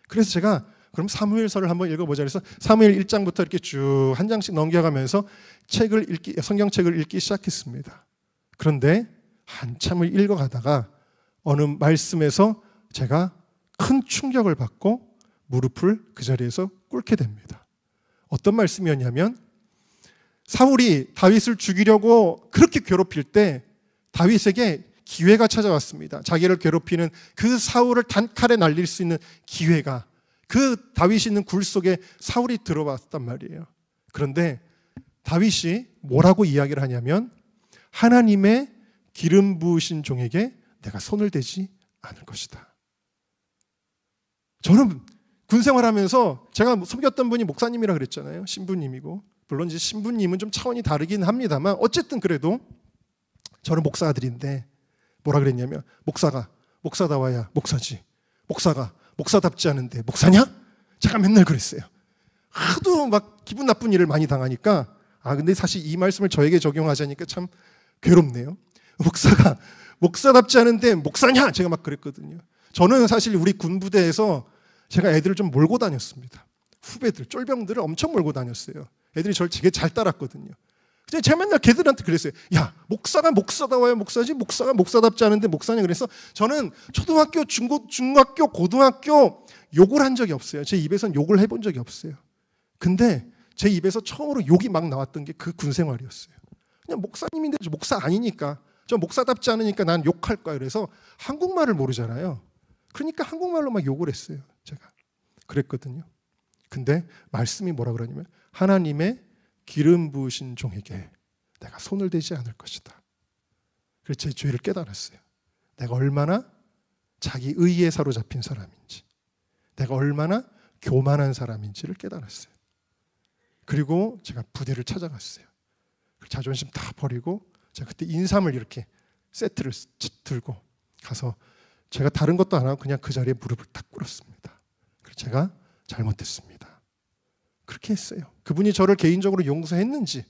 그래서 제가 그럼 사무엘서를 한번 읽어보자 그래서 사무엘 1장부터 이렇게 쭉 한 장씩 넘겨가면서 성경책을 읽기 시작했습니다. 그런데 한참을 읽어가다가 어느 말씀에서 제가 큰 충격을 받고 무릎을 그 자리에서 꿇게 됩니다. 어떤 말씀이었냐면 사울이 다윗을 죽이려고 그렇게 괴롭힐 때 다윗에게 기회가 찾아왔습니다. 자기를 괴롭히는 그 사울을 단칼에 날릴 수 있는 기회가, 그 다윗이 있는 굴 속에 사울이 들어왔단 말이에요. 그런데 다윗이 뭐라고 이야기를 하냐면 하나님의 기름 부으신 종에게 내가 손을 대지 않을 것이다. 저는 군 생활하면서 제가 섬겼던 분이 목사님이라 그랬잖아요. 신부님이고, 물론 이제 신부님은 좀 차원이 다르긴 합니다만 어쨌든 그래도 저는 목사 아들인데 뭐라 그랬냐면 목사다워야 목사지, 목사가 목사답지 않은데 목사냐? 제가 맨날 그랬어요. 하도 막 기분 나쁜 일을 많이 당하니까 근데 사실 이 말씀을 저에게 적용하자니까 참 괴롭네요. 목사가 목사답지 않은데 목사냐? 제가 막 그랬거든요. 저는 사실 우리 군부대에서 제가 애들을 좀 몰고 다녔습니다. 후배들, 쫄병들을 엄청 몰고 다녔어요. 애들이 저를 되게 잘 따랐거든요. 그래서 제가 맨날 걔들한테 그랬어요. 야, 목사가 목사다워야 목사지, 목사가 목사답지 않은데 목사냐. 그래서 저는 초등학교, 중학교, 고등학교 욕을 한 적이 없어요. 제 입에선 욕을 해본 적이 없어요. 근데 제 입에서 처음으로 욕이 막 나왔던 게 그 군생활이었어요. 그냥 목사님인데 저 목사 아니니까, 저 목사답지 않으니까 난 욕할 거야. 그래서 한국말을 모르잖아요. 그러니까 한국말로 막 욕을 했어요. 제가 그랬거든요. 근데 말씀이 뭐라 그러냐면 하나님의 기름 부으신 종에게 내가 손을 대지 않을 것이다. 그래서 제 죄를 깨달았어요. 내가 얼마나 자기 의에 사로잡힌 사람인지, 내가 얼마나 교만한 사람인지를 깨달았어요. 그리고 제가 부대를 찾아갔어요. 자존심 다 버리고 제가 그때 인삼을 이렇게 세트를 들고 가서 제가 다른 것도 안 하고 그냥 그 자리에 무릎을 딱 꿇었습니다. 그래서 제가 잘못했습니다. 그렇게 했어요. 그분이 저를 개인적으로 용서했는지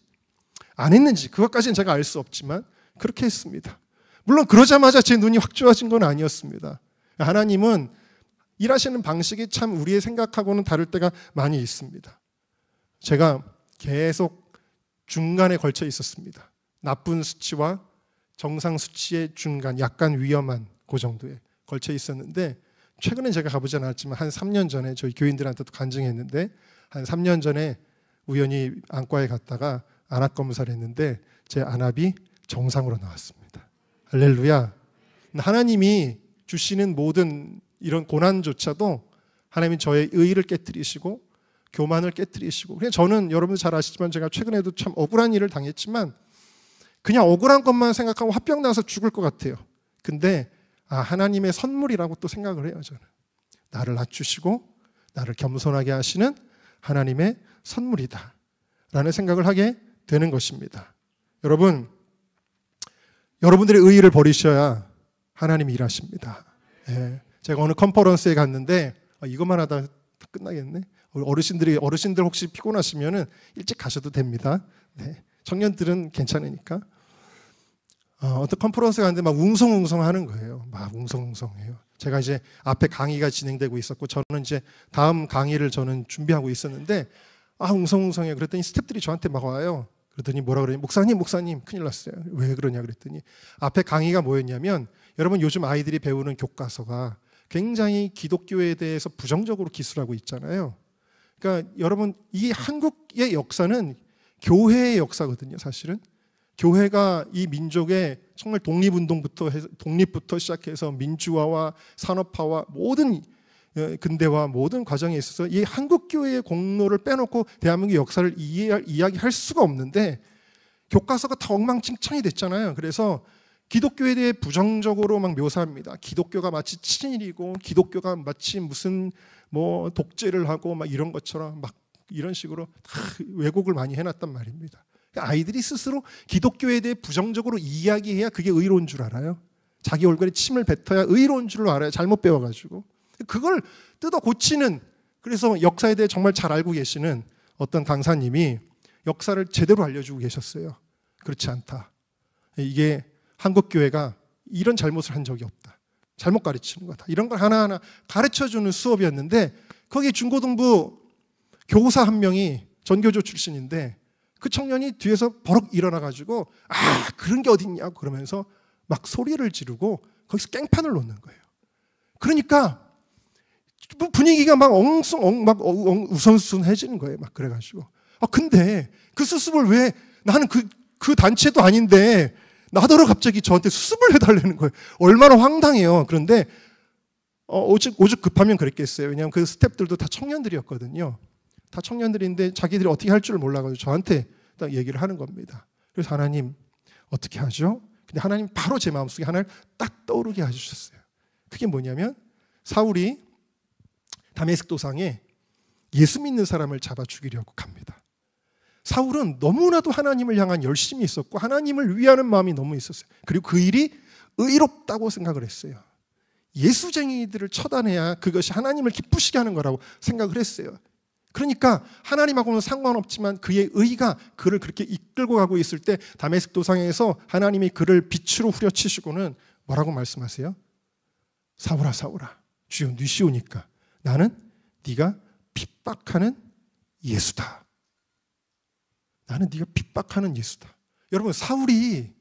안 했는지 그것까지는 제가 알 수 없지만 그렇게 했습니다. 물론 그러자마자 제 눈이 확 좋아진 건 아니었습니다. 하나님은 일하시는 방식이 참 우리의 생각하고는 다를 때가 많이 있습니다. 제가 계속 중간에 걸쳐 있었습니다. 나쁜 수치와 정상 수치의 중간, 약간 위험한 그 정도에 걸쳐 있었는데 최근에 제가 가보지 않았지만 한 3년 전에 저희 교인들한테도 간증했는데 한 3년 전에 우연히 안과에 갔다가 안압 검사를 했는데 제 안압이 정상으로 나왔습니다. 할렐루야. 하나님이 주시는 모든 이런 고난조차도 하나님이 저의 의의를 깨뜨리시고 교만을 깨뜨리시고, 그냥 저는 여러분 잘 아시지만 제가 최근에도 참 억울한 일을 당했지만 그냥 억울한 것만 생각하고 화병 나서 죽을 것 같아요. 근데 하나님의 선물이라고 또 생각을 해요. 저는 나를 낮추시고 나를 겸손하게 하시는 하나님의 선물이다 라는 생각을 하게 되는 것입니다. 여러분들의 의의를 버리셔야 하나님이 일하십니다. 제가 어느 컨퍼런스에 갔는데 이것만 하다 끝나겠네. 어르신들 혹시 피곤하시면 일찍 가셔도 됩니다. 청년들은 괜찮으니까. 어떤 컨퍼런스에 갔는데 막 웅성웅성 하는 거예요. 막 웅성웅성해요. 제가 이제 앞에 강의가 진행되고 있었고 저는 이제 다음 강의를 저는 준비하고 있었는데 웅성웅성해. 그랬더니 스태프들이 저한테 막 와요. 그랬더니 뭐라 그러냐, 목사님 큰일 났어요. 왜 그러냐 그랬더니 앞에 강의가 뭐였냐면, 여러분 요즘 아이들이 배우는 교과서가 굉장히 기독교에 대해서 부정적으로 기술하고 있잖아요. 그러니까 여러분 이 한국의 역사는 교회의 역사거든요. 사실은 교회가 이 민족의 정말 독립부터 시작해서 민주화와 산업화와 모든 근대화 모든 과정에 있어서 이 한국 교회의 공로를 빼놓고 대한민국의 역사를 이야기할 수가 없는데 교과서가 다 엉망진창이 됐잖아요. 그래서 기독교에 대해 부정적으로 막 묘사합니다. 기독교가 마치 친일이고 기독교가 마치 무슨 뭐 독재를 하고 막 이런 것처럼 막 이런 식으로 다 왜곡을 많이 해놨단 말입니다. 아이들이 스스로 기독교에 대해 부정적으로 이야기해야 그게 의로운 줄 알아요. 자기 얼굴에 침을 뱉어야 의로운 줄 알아요. 잘못 배워가지고. 그걸 뜯어 고치는, 그래서 역사에 대해 정말 잘 알고 계시는 어떤 강사님이 역사를 제대로 알려주고 계셨어요. 그렇지 않다. 이게 한국교회가 이런 잘못을 한 적이 없다. 잘못 가르치는 거다. 이런 걸 하나하나 가르쳐주는 수업이었는데 거기 중고등부 교사 한 명이 전교조 출신인데 그 청년이 뒤에서 버럭 일어나가지고 그런 게 어딨냐고 그러면서 막 소리를 지르고 거기서 깽판을 놓는 거예요. 그러니까 분위기가 막 우선순해지는 거예요. 막 그래가지고 근데 그 수습을 왜 나는 그 단체도 아닌데 나더러 갑자기 저한테 수습을 해달라는 거예요. 얼마나 황당해요. 그런데 오죽 급하면 그랬겠어요. 왜냐하면 그 스태프들도 다 청년들이었거든요. 다 청년들인데 자기들이 어떻게 할 줄 몰라가지고 저한테 딱 얘기를 하는 겁니다. 그래서 하나님 어떻게 하죠? 근데 하나님 바로 제 마음속에 하나를 딱 떠오르게 해주셨어요. 그게 뭐냐면 사울이 다메섹 도상에 예수 믿는 사람을 잡아 죽이려고 갑니다. 사울은 너무나도 하나님을 향한 열심이 있었고 하나님을 위하는 마음이 너무 있었어요. 그리고 그 일이 의롭다고 생각을 했어요. 예수쟁이들을 처단해야 그것이 하나님을 기쁘시게 하는 거라고 생각을 했어요. 그러니까 하나님하고는 상관없지만 그의 의가 그를 그렇게 이끌고 가고 있을 때 다메섹 도상에서 하나님이 그를 빛으로 후려치시고는 뭐라고 말씀하세요? 사울아 사울아 주여 누시오니까 나는 네가 핍박하는 예수다. 나는 네가 핍박하는 예수다. 여러분 사울이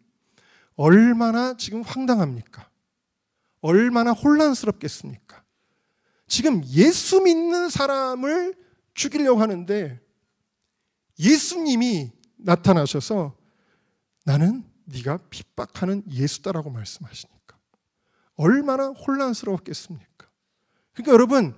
얼마나 지금 황당합니까? 얼마나 혼란스럽겠습니까? 지금 예수 믿는 사람을 죽이려고 하는데 예수님이 나타나셔서 나는 네가 핍박하는 예수다라고 말씀하시니까 얼마나 혼란스러웠겠습니까? 그러니까 여러분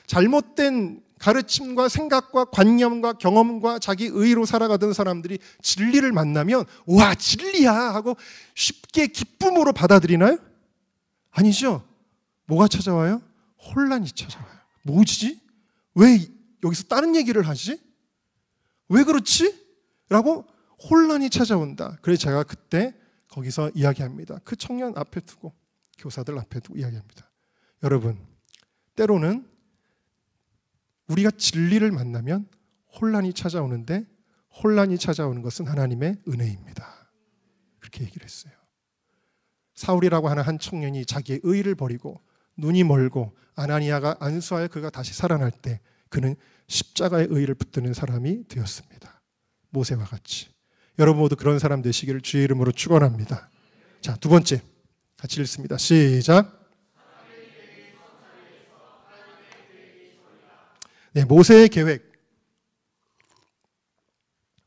잘못된 가르침과 생각과 관념과 경험과 자기 의로 살아가던 사람들이 진리를 만나면 와 진리야 하고 쉽게 기쁨으로 받아들이나요? 아니죠. 뭐가 찾아와요? 혼란이 찾아와요. 뭐지? 왜 여기서 다른 얘기를 하지? 왜 그렇지? 라고 혼란이 찾아온다. 그래서 제가 그때 거기서 이야기합니다. 그 청년 앞에 두고 교사들 앞에 두고 이야기합니다. 여러분 때로는 우리가 진리를 만나면 혼란이 찾아오는데 혼란이 찾아오는 것은 하나님의 은혜입니다. 그렇게 얘기를 했어요. 사울이라고 하는 한 청년이 자기의 의를 버리고 눈이 멀고 아나니아가 안수하여 그가 다시 살아날 때 그는 십자가의 의를 붙드는 사람이 되었습니다. 모세와 같이. 여러분 모두 그런 사람 되시기를 주의 이름으로 축원합니다. 자, 두 번째 같이 읽습니다. 시작. 네, 모세의 계획.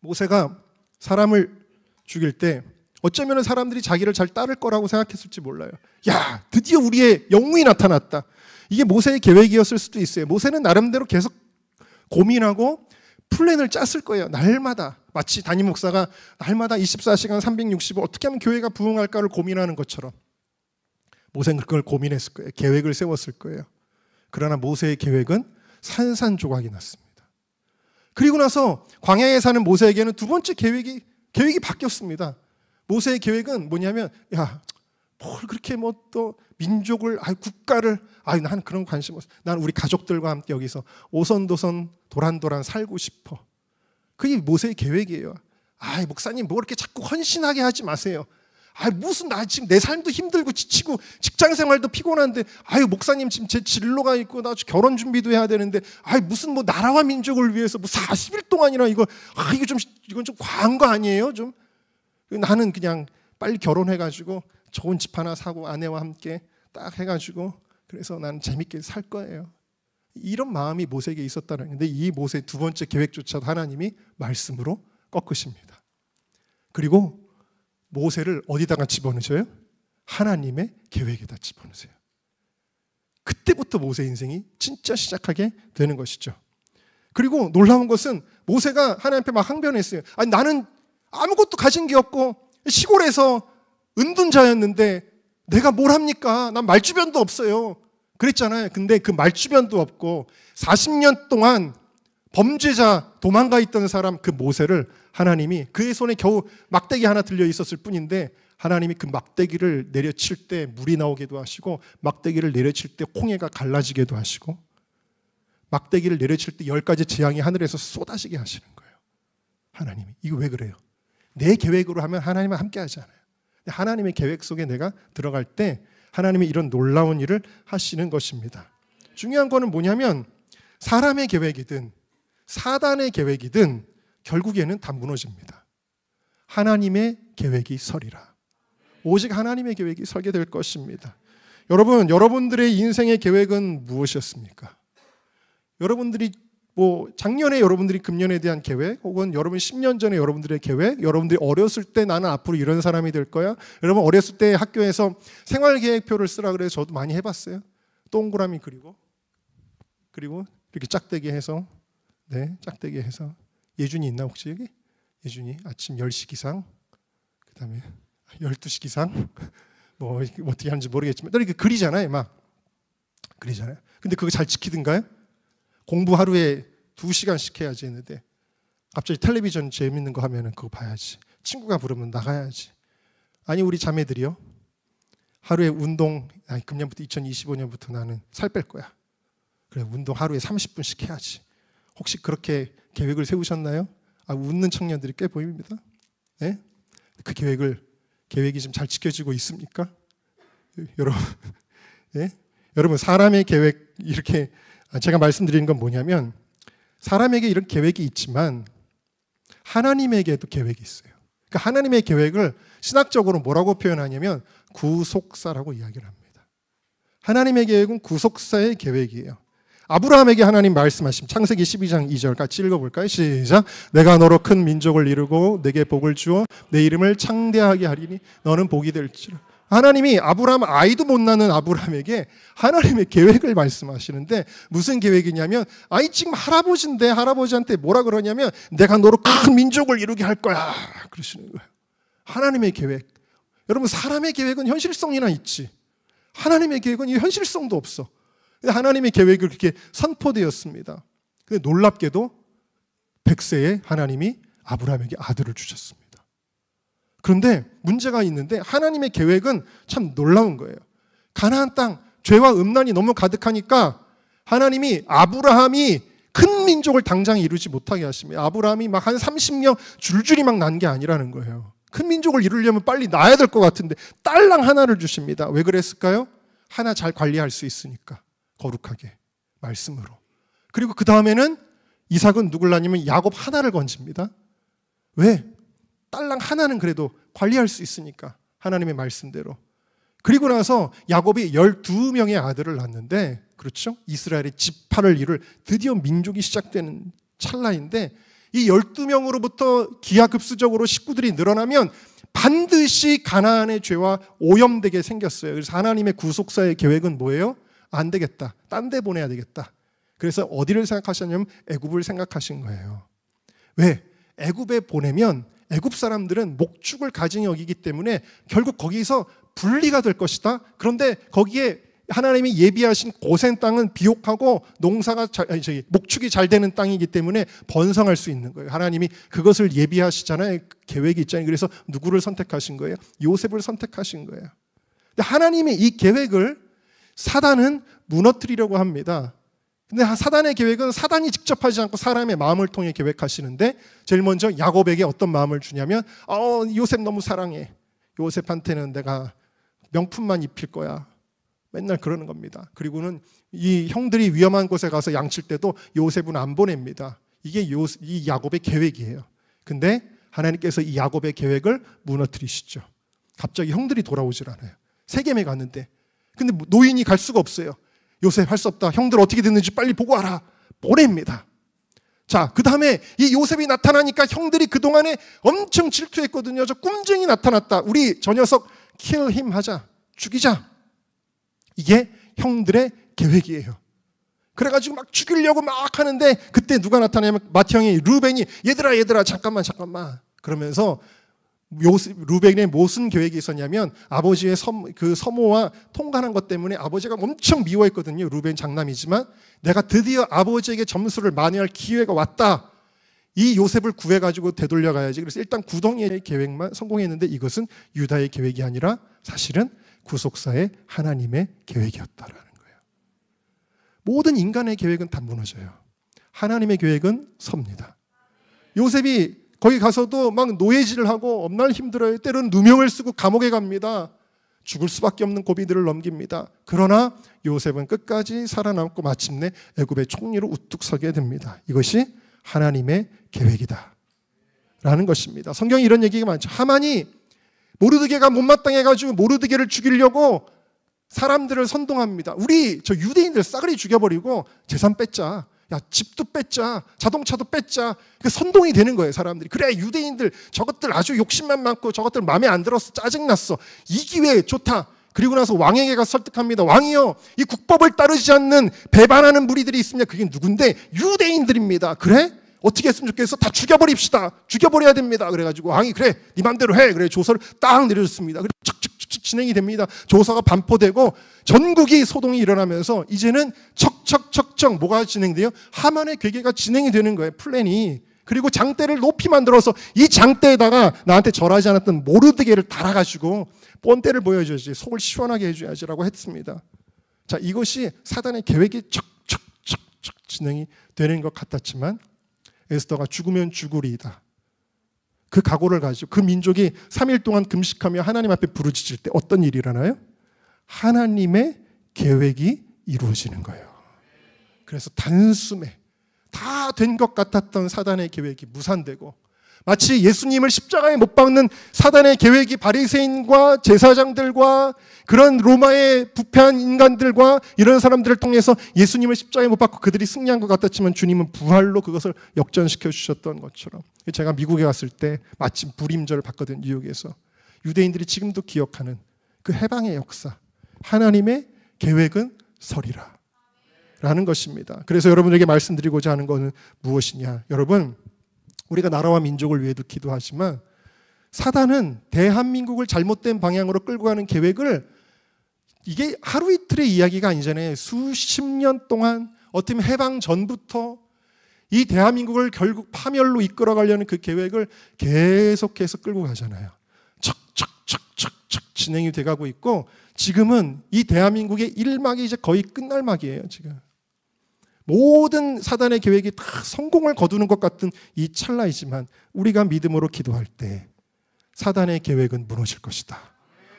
모세가 사람을 죽일 때 어쩌면 사람들이 자기를 잘 따를 거라고 생각했을지 몰라요. 야, 드디어 우리의 영웅이 나타났다. 이게 모세의 계획이었을 수도 있어요. 모세는 나름대로 계속 고민하고 플랜을 짰을 거예요. 날마다 마치 담임 목사가 날마다 24시간 365 어떻게 하면 교회가 부흥할까를 고민하는 것처럼 모세는 그걸 고민했을 거예요. 계획을 세웠을 거예요. 그러나 모세의 계획은 산산조각이 났습니다. 그리고 나서 광야에 사는 모세에게는 두 번째 계획이 바뀌었습니다. 모세의 계획은 뭐냐면 야, 뭘 그렇게 뭐 또 민족을 국가를 난 그런 관심 없어. 난 우리 가족들과 함께 여기서 오손도손 도란도란 살고 싶어. 그게 모세의 계획이에요. 목사님 뭐 이렇게 자꾸 헌신하게 하지 마세요. 무슨 나 지금 내 삶도 힘들고 지치고 직장 생활도 피곤한데 목사님 지금 제 진로가 있고 나 결혼 준비도 해야 되는데 무슨 뭐 나라와 민족을 위해서 뭐 40일 동안이나 이건 좀 과한 거 아니에요? 좀 나는 그냥 빨리 결혼해가지고 좋은 집 하나 사고 아내와 함께 딱 해가지고 그래서 나는 재밌게 살 거예요. 이런 마음이 모세에게 있었다는 건데 이 모세의 두 번째 계획조차도 하나님이 말씀으로 꺾으십니다. 그리고 모세를 어디다가 집어넣으셔요? 하나님의 계획에다 집어넣으세요. 그때부터 모세 인생이 진짜 시작하게 되는 것이죠. 그리고 놀라운 것은 모세가 하나님 앞에 막 항변했어요. 나는 아무것도 가진 게 없고 시골에서 은둔자였는데 내가 뭘 합니까? 난 말주변도 없어요. 그랬잖아요. 근데 그 말주변도 없고 40년 동안 범죄자 도망가 있던 사람 그 모세를 하나님이 그의 손에 겨우 막대기 하나 들려 있었을 뿐인데 하나님이 그 막대기를 내려칠 때 물이 나오기도 하시고 막대기를 내려칠 때 홍해가 갈라지기도 하시고 막대기를 내려칠 때 10가지 재앙이 하늘에서 쏟아지게 하시는 거예요. 하나님이. 이거 왜 그래요? 내 계획으로 하면 하나님은 함께 하잖아요. 하나님의 계획 속에 내가 들어갈 때 하나님이 이런 놀라운 일을 하시는 것입니다. 중요한 거는 뭐냐면 사람의 계획이든 사단의 계획이든 결국에는 다 무너집니다. 하나님의 계획이 서리라. 오직 하나님의 계획이 서게 될 것입니다. 여러분, 여러분들의 인생의 계획은 무엇이었습니까? 여러분들이 뭐 작년에 여러분들이 금년에 대한 계획, 혹은 여러분 10년 전에 여러분들의 계획, 여러분들이 어렸을 때 나는 앞으로 이런 사람이 될 거야. 여러분 어렸을 때 학교에서 생활계획표를 쓰라 그래서 저도 많이 해봤어요. 동그라미 그리고 이렇게 짝대기 해서, 네, 짝대기 해서. 예준이 있나 혹시 여기? 예준이 아침 10시 기상, 그 다음에 12시 기상, 뭐 어떻게 하는지 모르겠지만 이렇게 그리잖아요. 막 그리잖아요. 근데 그거 잘 지키든가요? 공부 하루에 2시간씩 해야지 했는데 갑자기 텔레비전 재밌는 거 하면은 그거 봐야지. 친구가 부르면 나가야지. 아니 우리 자매들이요, 하루에 운동, 금년부터 2025년부터 나는 살 뺄 거야. 그래, 운동 하루에 30분씩 해야지. 혹시 그렇게 계획을 세우셨나요? 웃는 청년들이 꽤 보입니다. 네? 그 계획이 좀 잘 지켜지고 있습니까? 여러분, 네? 여러분 사람의 계획, 이렇게 제가 말씀드리는 건 뭐냐면, 사람에게 이런 계획이 있지만 하나님에게도 계획이 있어요. 그러니까 하나님의 계획을 신학적으로 뭐라고 표현하냐면 구속사라고 이야기를 합니다. 하나님의 계획은 구속사의 계획이에요. 아브라함에게 하나님 말씀하신 창세기 12장 2절 같이 읽어볼까요? 시작. 내가 너로 큰 민족을 이루고 내게 복을 주어 내 이름을 창대하게 하리니 너는 복이 될지라. 하나님이 아브라함, 아이도 못 낳는 아브라함에게 하나님의 계획을 말씀하시는데 무슨 계획이냐면, 지금 할아버지인데 할아버지한테 뭐라 그러냐면 내가 너로 큰 민족을 이루게 할 거야 그러시는 거예요. 하나님의 계획. 여러분 사람의 계획은 현실성이나 있지, 하나님의 계획은 이 현실성도 없어. 하나님의 계획이 그렇게 선포되었습니다. 근데 놀랍게도 100세에 하나님이 아브라함에게 아들을 주셨습니다. 그런데 문제가 있는데 하나님의 계획은 참 놀라운 거예요. 가나안 땅, 죄와 음란이 너무 가득하니까 하나님이 아브라함이 큰 민족을 당장 이루지 못하게 하십니다. 아브라함이 막 한 30년 줄줄이 막 난 게 아니라는 거예요. 큰 민족을 이루려면 빨리 낳아야 될 것 같은데 딸랑 하나를 주십니다. 왜 그랬을까요? 하나 잘 관리할 수 있으니까, 거룩하게 말씀으로. 그리고 그 다음에는 이삭은 누굴 낳냐면 야곱 하나를 건집니다. 왜? 딸랑 하나는 그래도 관리할 수 있으니까, 하나님의 말씀대로. 그리고 나서 야곱이 12명의 아들을 낳는데, 그렇죠? 이스라엘의 지파를 이룰 드디어 민족이 시작되는 찰나인데, 이 12명으로부터 기하급수적으로 식구들이 늘어나면 반드시 가나안의 죄와 오염되게 생겼어요. 그래서 하나님의 구속사의 계획은 뭐예요? 안 되겠다, 딴 데 보내야 되겠다. 그래서 어디를 생각하셨냐면 애굽을 생각하신 거예요. 왜? 애굽에 보내면 애굽 사람들은 목축을 가증히 여기기 때문에 결국 거기서 분리가 될 것이다. 그런데 거기에 하나님이 예비하신 고센 땅은 비옥하고 농사가 목축이 잘 되는 땅이기 때문에 번성할 수 있는 거예요. 하나님이 그것을 예비하시잖아요. 계획이 있잖아요. 그래서 누구를 선택하신 거예요? 요셉을 선택하신 거예요. 근데 하나님의 이 계획을 사단은 무너뜨리려고 합니다. 근데 사단의 계획은 사단이 직접 하지 않고 사람의 마음을 통해 계획하시는데, 제일 먼저 야곱에게 어떤 마음을 주냐면 요셉 너무 사랑해. 요셉한테는 내가 명품만 입힐 거야. 맨날 그러는 겁니다. 그리고는 이 형들이 위험한 곳에 가서 양칠 때도 요셉은 안 보냅니다. 이게 이 야곱의 계획이에요. 근데 하나님께서 이 야곱의 계획을 무너뜨리시죠. 갑자기 형들이 돌아오질 않아요. 세겜에 갔는데. 근데 노인이 갈 수가 없어요. 요셉 할 수 없다. 형들 어떻게 됐는지 빨리 보고 와라. 보냅니다. 자, 그 다음에 이 요셉이 나타나니까 형들이 그동안에 엄청 질투했거든요. 저 꿈쟁이 나타났다. 우리 저 녀석 kill him 하자. 죽이자. 이게 형들의 계획이에요. 그래가지고 막 죽이려고 막 하는데 그때 누가 나타나냐면 맏 형이 루벤이 얘들아 잠깐만 그러면서 루벤의 무슨 계획이 있었냐면 아버지의 그 서모와 통관한 것 때문에 아버지가 엄청 미워했거든요. 루벤 장남이지만 내가 드디어 아버지에게 점수를 만회할 기회가 왔다. 이 요셉을 구해가지고 되돌려 가야지. 그래서 일단 구덩이의 계획만 성공했는데 이것은 유다의 계획이 아니라 사실은 구속사의 하나님의 계획이었다라는 거예요. 모든 인간의 계획은 다 무너져요. 하나님의 계획은 섭니다. 요셉이 거기 가서도 막 노예질을 하고 엄날 힘들어요. 때로는 누명을 쓰고 감옥에 갑니다. 죽을 수밖에 없는 고비들을 넘깁니다. 그러나 요셉은 끝까지 살아남고 마침내 애굽의 총리로 우뚝 서게 됩니다. 이것이 하나님의 계획이다 라는 것입니다. 성경에 이런 얘기가 많죠. 하만이 모르드게가 못마땅해가지고 모르드게를 죽이려고 사람들을 선동합니다. 우리 저 유대인들 싸그리 죽여버리고 재산 뺏자. 야, 집도 뺏자, 자동차도 뺏자. 선동이 되는 거예요, 사람들이. 그래, 유대인들 저것들 아주 욕심만 많고 저것들 마음에 안 들어서 짜증났어. 이 기회에 좋다. 그리고 나서 왕에게 가서 설득합니다. 왕이여, 이 국법을 따르지 않는 배반하는 무리들이 있습니다. 그게 누군데? 유대인들입니다. 그래? 어떻게 했으면 좋겠어? 다 죽여버립시다. 죽여버려야 됩니다. 그래가지고 왕이 그래, 네 맘대로 해. 그래, 조서를 딱 내려줬습니다. 그래, 척척척 진행이 됩니다. 조서가 반포되고 전국이 소동이 일어나면서 이제는 척척척척 뭐가 진행돼요? 하만의 괴계가 진행이 되는 거예요. 플랜이. 그리고 장대를 높이 만들어서 이 장대에다가 나한테 절하지 않았던 모르드게를 달아가지고 본때를 보여줘야지, 속을 시원하게 해줘야지라고 했습니다. 자, 이것이 사단의 계획이 척척척척 진행이 되는 것 같았지만 에스더가 죽으면 죽으리이다, 그 각오를 가지고 그 민족이 3일 동안 금식하며 하나님 앞에 부르짖을 때 어떤 일이 일어나요? 하나님의 계획이 이루어지는 거예요. 그래서 단숨에 다 된 것 같았던 사단의 계획이 무산되고, 마치 예수님을 십자가에 못 박는 사단의 계획이 바리새인과 제사장들과 그런 로마의 부패한 인간들과 이런 사람들을 통해서 예수님을 십자가에 못 박고 그들이 승리한 것 같았지만 주님은 부활로 그것을 역전시켜 주셨던 것처럼, 제가 미국에 갔을 때 마침 불임절을 봤거든요. 뉴욕에서. 유대인들이 지금도 기억하는 그 해방의 역사, 하나님의 계획은 서리라 라는 것입니다. 그래서 여러분에게 말씀드리고자 하는 것은 무엇이냐, 여러분, 우리가 나라와 민족을 위해도 기도하지만 사단은 대한민국을 잘못된 방향으로 끌고 가는 계획을, 이게 하루 이틀의 이야기가 아니잖아요. 수십 년 동안, 어떻게 보면 해방 전부터 이 대한민국을 결국 파멸로 이끌어 가려는 그 계획을 계속해서 끌고 가잖아요. 척척척척척 진행이 돼가고 있고, 지금은 이 대한민국의 1막이 이제 거의 끝날 막이에요. 지금 모든 사단의 계획이 다 성공을 거두는 것 같은 이 찰나이지만 우리가 믿음으로 기도할 때 사단의 계획은 무너질 것이다.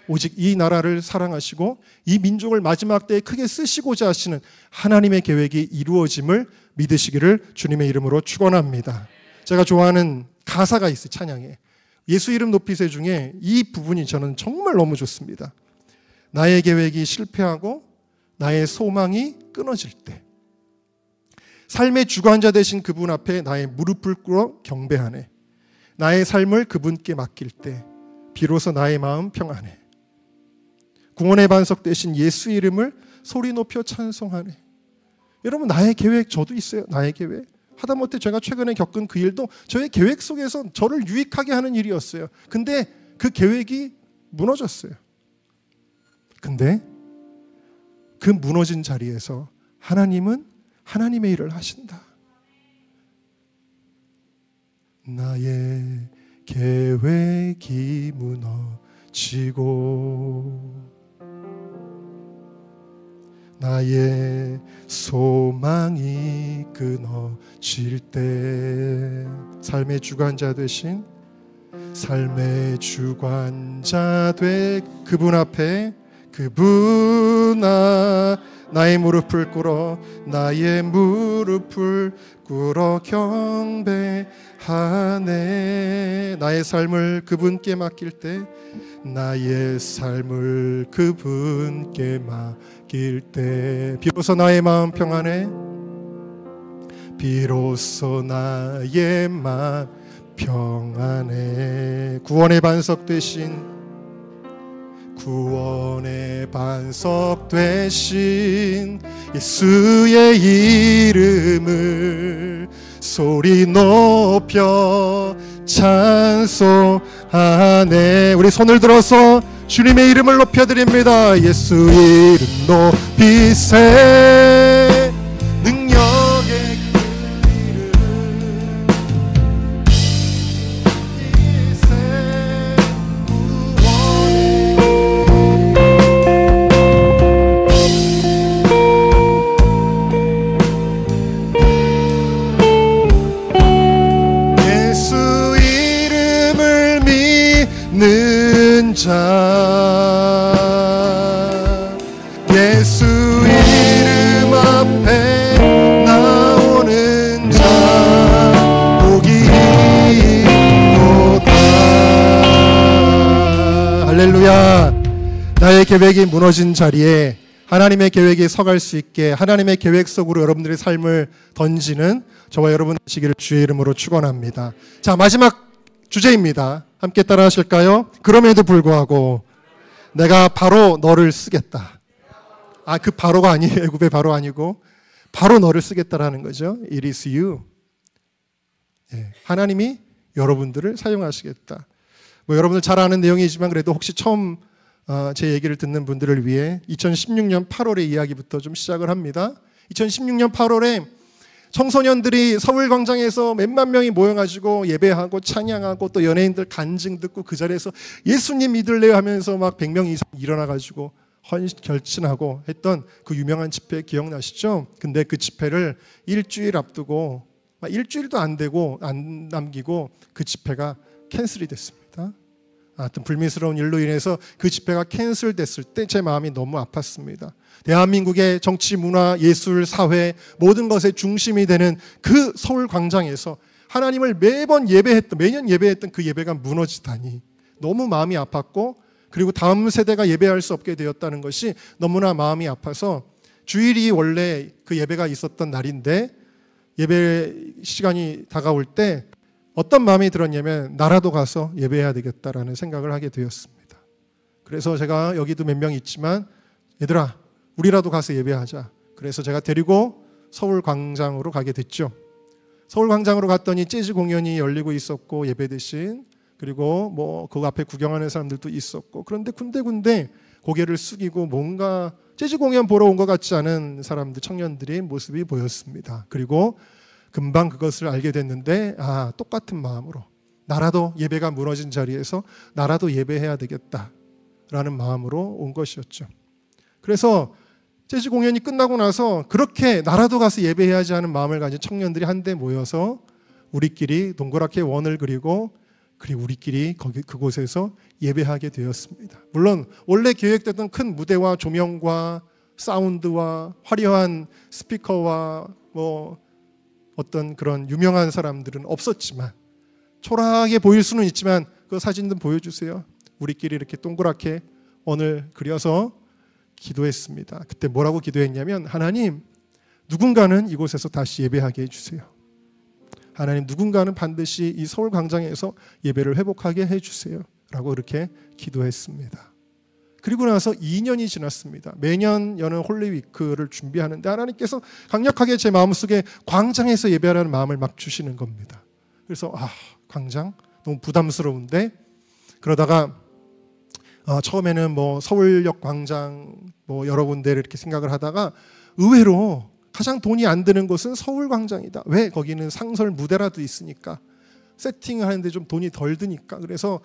오직 이 나라를 사랑하시고 이 민족을 마지막 때에 크게 쓰시고자 하시는 하나님의 계획이 이루어짐을 믿으시기를 주님의 이름으로 축원합니다. 제가 좋아하는 가사가 있어요. 찬양에 예수 이름 높이세 중에 이 부분이 저는 정말 너무 좋습니다. 나의 계획이 실패하고 나의 소망이 끊어질 때 삶의 주관자 되신 그분 앞에 나의 무릎을 꿇어 경배하네. 나의 삶을 그분께 맡길 때 비로소 나의 마음 평안해. 구원의 반석 되신 예수 이름을 소리 높여 찬송하네. 여러분, 나의 계획 저도 있어요. 나의 계획. 하다못해 제가 최근에 겪은 그 일도 저의 계획 속에서 저를 유익하게 하는 일이었어요. 근데 그 계획이 무너졌어요. 근데 그 무너진 자리에서 하나님은 하나님의 일을 하신다. 나의 계획이 무너지고 나의 소망이 끊어질 때 삶의 주관자 되신 삶의 주관자 되 그분 앞에 나의 무릎을 꿇어 나의 무릎을 꿇어 경배하네. 나의 삶을 그분께 맡길 때 나의 삶을 그분께 맡길 때 비로소 나의 마음 평안해. 비로소 나의 마음 평안해. 구원의 반석 되신 예수의 이름을 소리 높여 찬송하네. 우리 손을 들어서 주님의 이름을 높여드립니다. 예수 이름 높이세. 능력의 그 이름 믿는 자. 예수 이름 앞에 나오는 자 복이 있도다. 할렐루야. 나의 계획이 무너진 자리에 하나님의 계획에 서갈 수 있게 하나님의 계획 속으로 여러분들의 삶을 던지는 저와 여러분 되시기를 주의 이름으로 축원합니다. 자, 마지막 주제입니다. 함께 따라 하실까요? 그럼에도 불구하고 내가 바로 너를 쓰겠다. 그 바로가 아니에요. 애굽의 바로 아니고 바로 너를 쓰겠다라는 거죠. It is you. 하나님이 여러분들을 사용하시겠다. 여러분들 잘 아는 내용이지만 그래도 혹시 처음 제 얘기를 듣는 분들을 위해 2016년 8월의 이야기부터 좀 시작을 합니다. 2016년 8월에 청소년들이 서울광장에서 몇만 명이 모여가지고 예배하고 찬양하고 또 연예인들 간증 듣고 그 자리에서 예수님 믿을래요 하면서 막 100명 이상 일어나가지고 결친하고 했던 그 유명한 집회 기억나시죠? 근데 그 집회를 일주일 앞두고 일주일도 안 되고 안 남기고 그 집회가 캔슬이 됐습니다. 하여튼 불미스러운 일로 인해서 그 집회가 캔슬됐을 때 제 마음이 너무 아팠습니다. 대한민국의 정치, 문화, 예술, 사회 모든 것의 중심이 되는 그 서울 광장에서 하나님을 매년 예배했던 그 예배가 무너지다니 너무 마음이 아팠고, 그리고 다음 세대가 예배할 수 없게 되었다는 것이 너무나 마음이 아파서 주일이 원래 그 예배가 있었던 날인데 예배 시간이 다가올 때 어떤 마음이 들었냐면 나라도 가서 예배해야 되겠다라는 생각을 하게 되었습니다. 그래서 제가 여기도 몇 명 있지만 얘들아 우리라도 가서 예배하자. 그래서 제가 데리고 서울 광장으로 가게 됐죠. 서울 광장으로 갔더니 재즈 공연이 열리고 있었고 예배 대신, 그리고 그 앞에 구경하는 사람들도 있었고, 그런데 군데군데 고개를 숙이고 뭔가 재즈 공연 보러 온 것 같지 않은 사람들, 청년들의 모습이 보였습니다. 그리고 금방 그것을 알게 됐는데 똑같은 마음으로 나라도 예배가 무너진 자리에서 나라도 예배해야 되겠다라는 마음으로 온 것이었죠. 그래서 재즈 공연이 끝나고 나서 그렇게 나라도 가서 예배해야지 하는 마음을 가진 청년들이 한데 모여서 우리끼리 동그랗게 원을 그리고 우리끼리 그곳에서 예배하게 되었습니다. 물론 원래 계획됐던 큰 무대와 조명과 사운드와 화려한 스피커와 어떤 그런 유명한 사람들은 없었지만, 초라하게 보일 수는 있지만 그 사진 좀 보여주세요. 우리끼리 이렇게 동그랗게 원을 그려서 기도했습니다. 그때 뭐라고 기도했냐면, 하나님, 누군가는 이곳에서 다시 예배하게 해주세요. 하나님, 누군가는 반드시 이 서울 광장에서 예배를 회복하게 해주세요 라고 이렇게 기도했습니다. 그리고 나서 2년이 지났습니다. 매년 여는 홀리위크를 준비하는데 하나님께서 강력하게 제 마음속에 광장에서 예배하라는 마음을 막 주시는 겁니다. 그래서 광장? 너무 부담스러운데, 그러다가 처음에는 서울역 광장 여러 군데를 이렇게 생각을 하다가 의외로 가장 돈이 안 드는 곳은 서울 광장이다. 왜? 거기는 상설 무대라도 있으니까, 세팅을 하는데 좀 돈이 덜 드니까. 그래서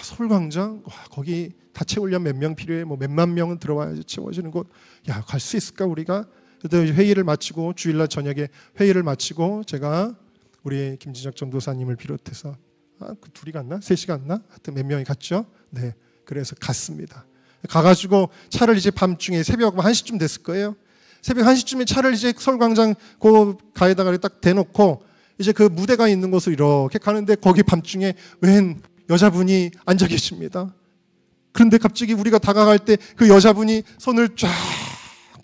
서울 광장? 거기 다 채우려면 몇 명 필요해? 몇만 명은 들어와야지 채워지는 곳. 갈 수 있을까 우리가? 그때 회의를 마치고, 주일날 저녁에 회의를 마치고 제가 우리 김진혁 전도사님을 비롯해서 그 둘이 갔나? 셋이 갔나? 하여튼 몇 명이 갔죠. 네, 그래서 갔습니다. 가가지고 차를 이제 밤중에 새벽 1시쯤 됐을 거예요. 새벽 1시쯤에 차를 이제 서울광장 그 가에다가 딱 대놓고 이제 그 무대가 있는 곳을 이렇게 가는데 거기 밤중에 웬 여자분이 앉아 계십니다. 그런데 갑자기 우리가 다가갈 때 그 여자분이 손을 쫙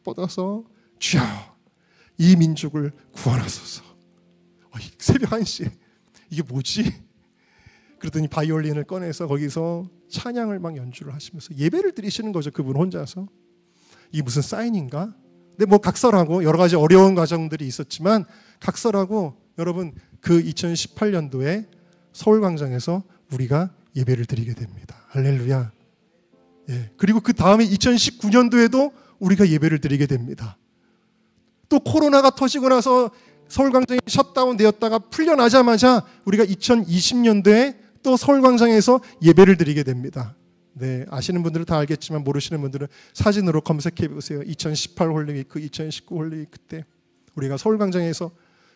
뻗어서 주여 이 민족을 구원하소서. 새벽 1시 이게 뭐지? 그러더니 바이올린을 꺼내서 거기서 찬양을 막 연주를 하시면서 예배를 드리시는 거죠. 그분 혼자서. 이게 무슨 사인인가? 근데 각설하고 여러 가지 어려운 과정들이 있었지만 각설하고 여러분 그 2018년도에 서울광장에서 우리가 예배를 드리게 됩니다. 할렐루야. 예. 그리고 그 다음에 2019년도에도 우리가 예배를 드리게 됩니다. 또 코로나가 터지고 나서 서울광장이 셧다운 되었다가 풀려나자마자 우리가 2020년도에 또 서울광장에서 예배를 드리게 됩니다. 네, 아시는 분들은 다 알겠지만 모르시는 분들은 사진으로 검색해 보세요. 2018 홀리위크, 2019 홀리위크 때 우리가 서울광장에서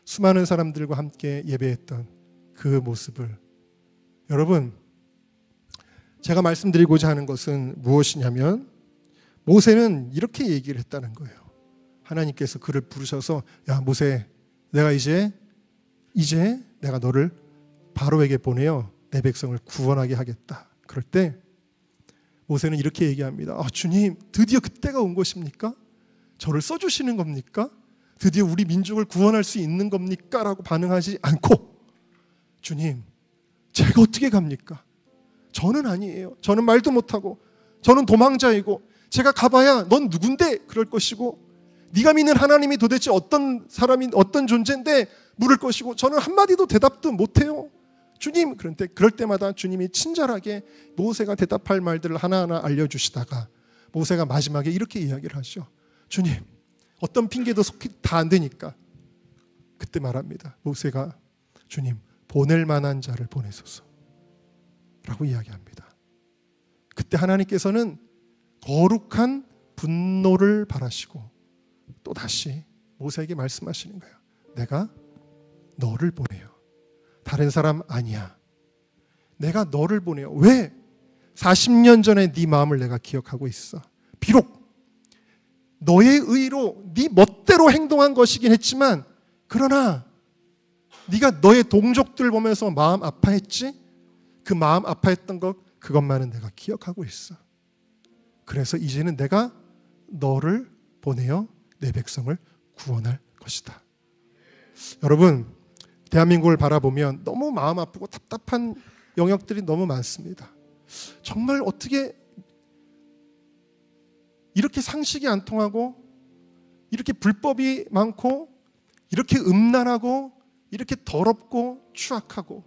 수많은 사람들과 함께 예배했던 그 모습을, 여러분 제가 말씀드리고자 하는 것은 무엇이냐면 모세는 이렇게 얘기를 했다는 거예요. 하나님께서 그를 부르셔서 야 모세, 내가 이제 내가 너를 바로에게 보내어 내 백성을 구원하게 하겠다. 그럴 때 모세는 이렇게 얘기합니다. 주님, 드디어 그때가 온 것입니까? 저를 써주시는 겁니까? 드디어 우리 민족을 구원할 수 있는 겁니까? 라고 반응하지 않고 주님, 제가 어떻게 갑니까? 저는 아니에요. 저는 말도 못하고 저는 도망자이고 제가 가봐야 넌 누군데? 그럴 것이고 네가 믿는 하나님이 도대체 어떤 사람인 어떤 존재인데 물을 것이고 저는 한마디도 대답도 못해요. 주님, 그런데 그럴 때마다 주님이 친절하게 모세가 대답할 말들을 하나하나 알려주시다가 모세가 마지막에 이렇게 이야기를 하죠. 주님, 어떤 핑계도 속히 다 안 되니까 그때 말합니다. 모세가 주님, 보낼 만한 자를 보내소서 라고 이야기합니다. 그때 하나님께서는 거룩한 분노를 바라시고 또 다시 모세에게 말씀하시는 거예요. 내가 너를 보내요. 다른 사람 아니야. 내가 너를 보내요. 왜? 40년 전에 네 마음을 내가 기억하고 있어. 비록 너의 의로 네 멋대로 행동한 것이긴 했지만 그러나 네가 너의 동족들 보면서 마음 아파했지? 그 마음 아파했던 것 그것만은 내가 기억하고 있어. 그래서 이제는 내가 너를 보내어 내 백성을 구원할 것이다. 여러분, 대한민국을 바라보면 너무 마음 아프고 답답한 영역들이 너무 많습니다. 정말 어떻게 이렇게 상식이 안 통하고 이렇게 불법이 많고 이렇게 음란하고 이렇게 더럽고 추악하고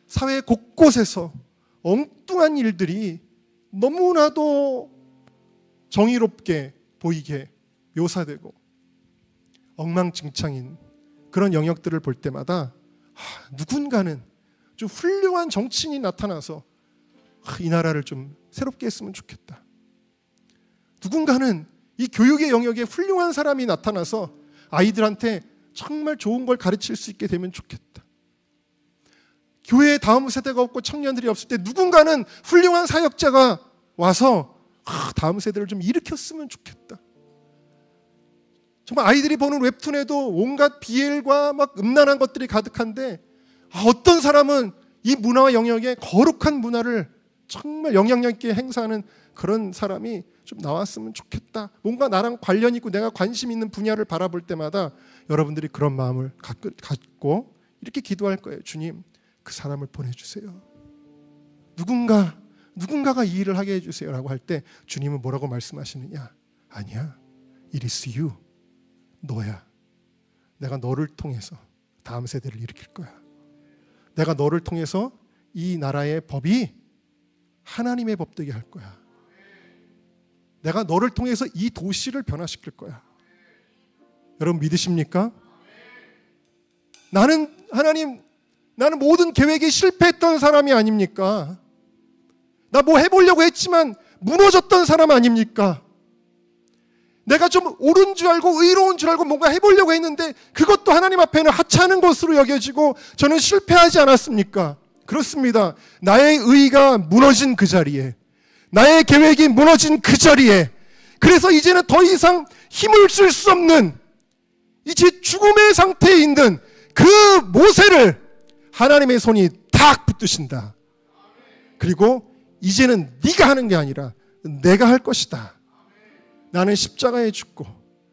사회 곳곳에서 엉뚱한 일들이 너무나도 정의롭게 보이게 묘사되고 엉망진창인 그런 영역들을 볼 때마다 누군가는 좀 훌륭한 정치인이 나타나서 이 나라를 좀 새롭게 했으면 좋겠다. 누군가는 이 교육의 영역에 훌륭한 사람이 나타나서 아이들한테 정말 좋은 걸 가르칠 수 있게 되면 좋겠다. 교회에 다음 세대가 없고 청년들이 없을 때 누군가는 훌륭한 사역자가 와서 다음 세대를 좀 일으켰으면 좋겠다. 정말 아이들이 보는 웹툰에도 온갖 비엘과 막 음란한 것들이 가득한데 어떤 사람은 이 문화와 영역에 거룩한 문화를 정말 영향력 있게 행사하는 그런 사람이 좀 나왔으면 좋겠다. 뭔가 나랑 관련 있고 내가 관심 있는 분야를 바라볼 때마다 여러분들이 그런 마음을 갖고 이렇게 기도할 거예요. 주님, 그 사람을 보내주세요. 누군가가 이 일을 하게 해주세요 라고 할 때 주님은 뭐라고 말씀하시느냐? 아니야, it is you. 너야. 내가 너를 통해서 다음 세대를 일으킬 거야. 내가 너를 통해서 이 나라의 법이 하나님의 법 되게 할 거야. 내가 너를 통해서 이 도시를 변화시킬 거야. 여러분 믿으십니까? 나는 모든 계획에 실패했던 사람이 아닙니까? 나 뭐 해보려고 했지만 무너졌던 사람 아닙니까? 내가 좀 옳은 줄 알고 의로운 줄 알고 뭔가 해보려고 했는데 그것도 하나님 앞에는 하찮은 것으로 여겨지고 저는 실패하지 않았습니까? 그렇습니다. 나의 의가 무너진 그 자리에, 나의 계획이 무너진 그 자리에, 그래서 이제는 더 이상 힘을 쓸 수 없는 이제 죽음의 상태에 있는 그 모세를 하나님의 손이 탁 붙드신다. 그리고 이제는 네가 하는 게 아니라 내가 할 것이다. 나는 십자가에 죽고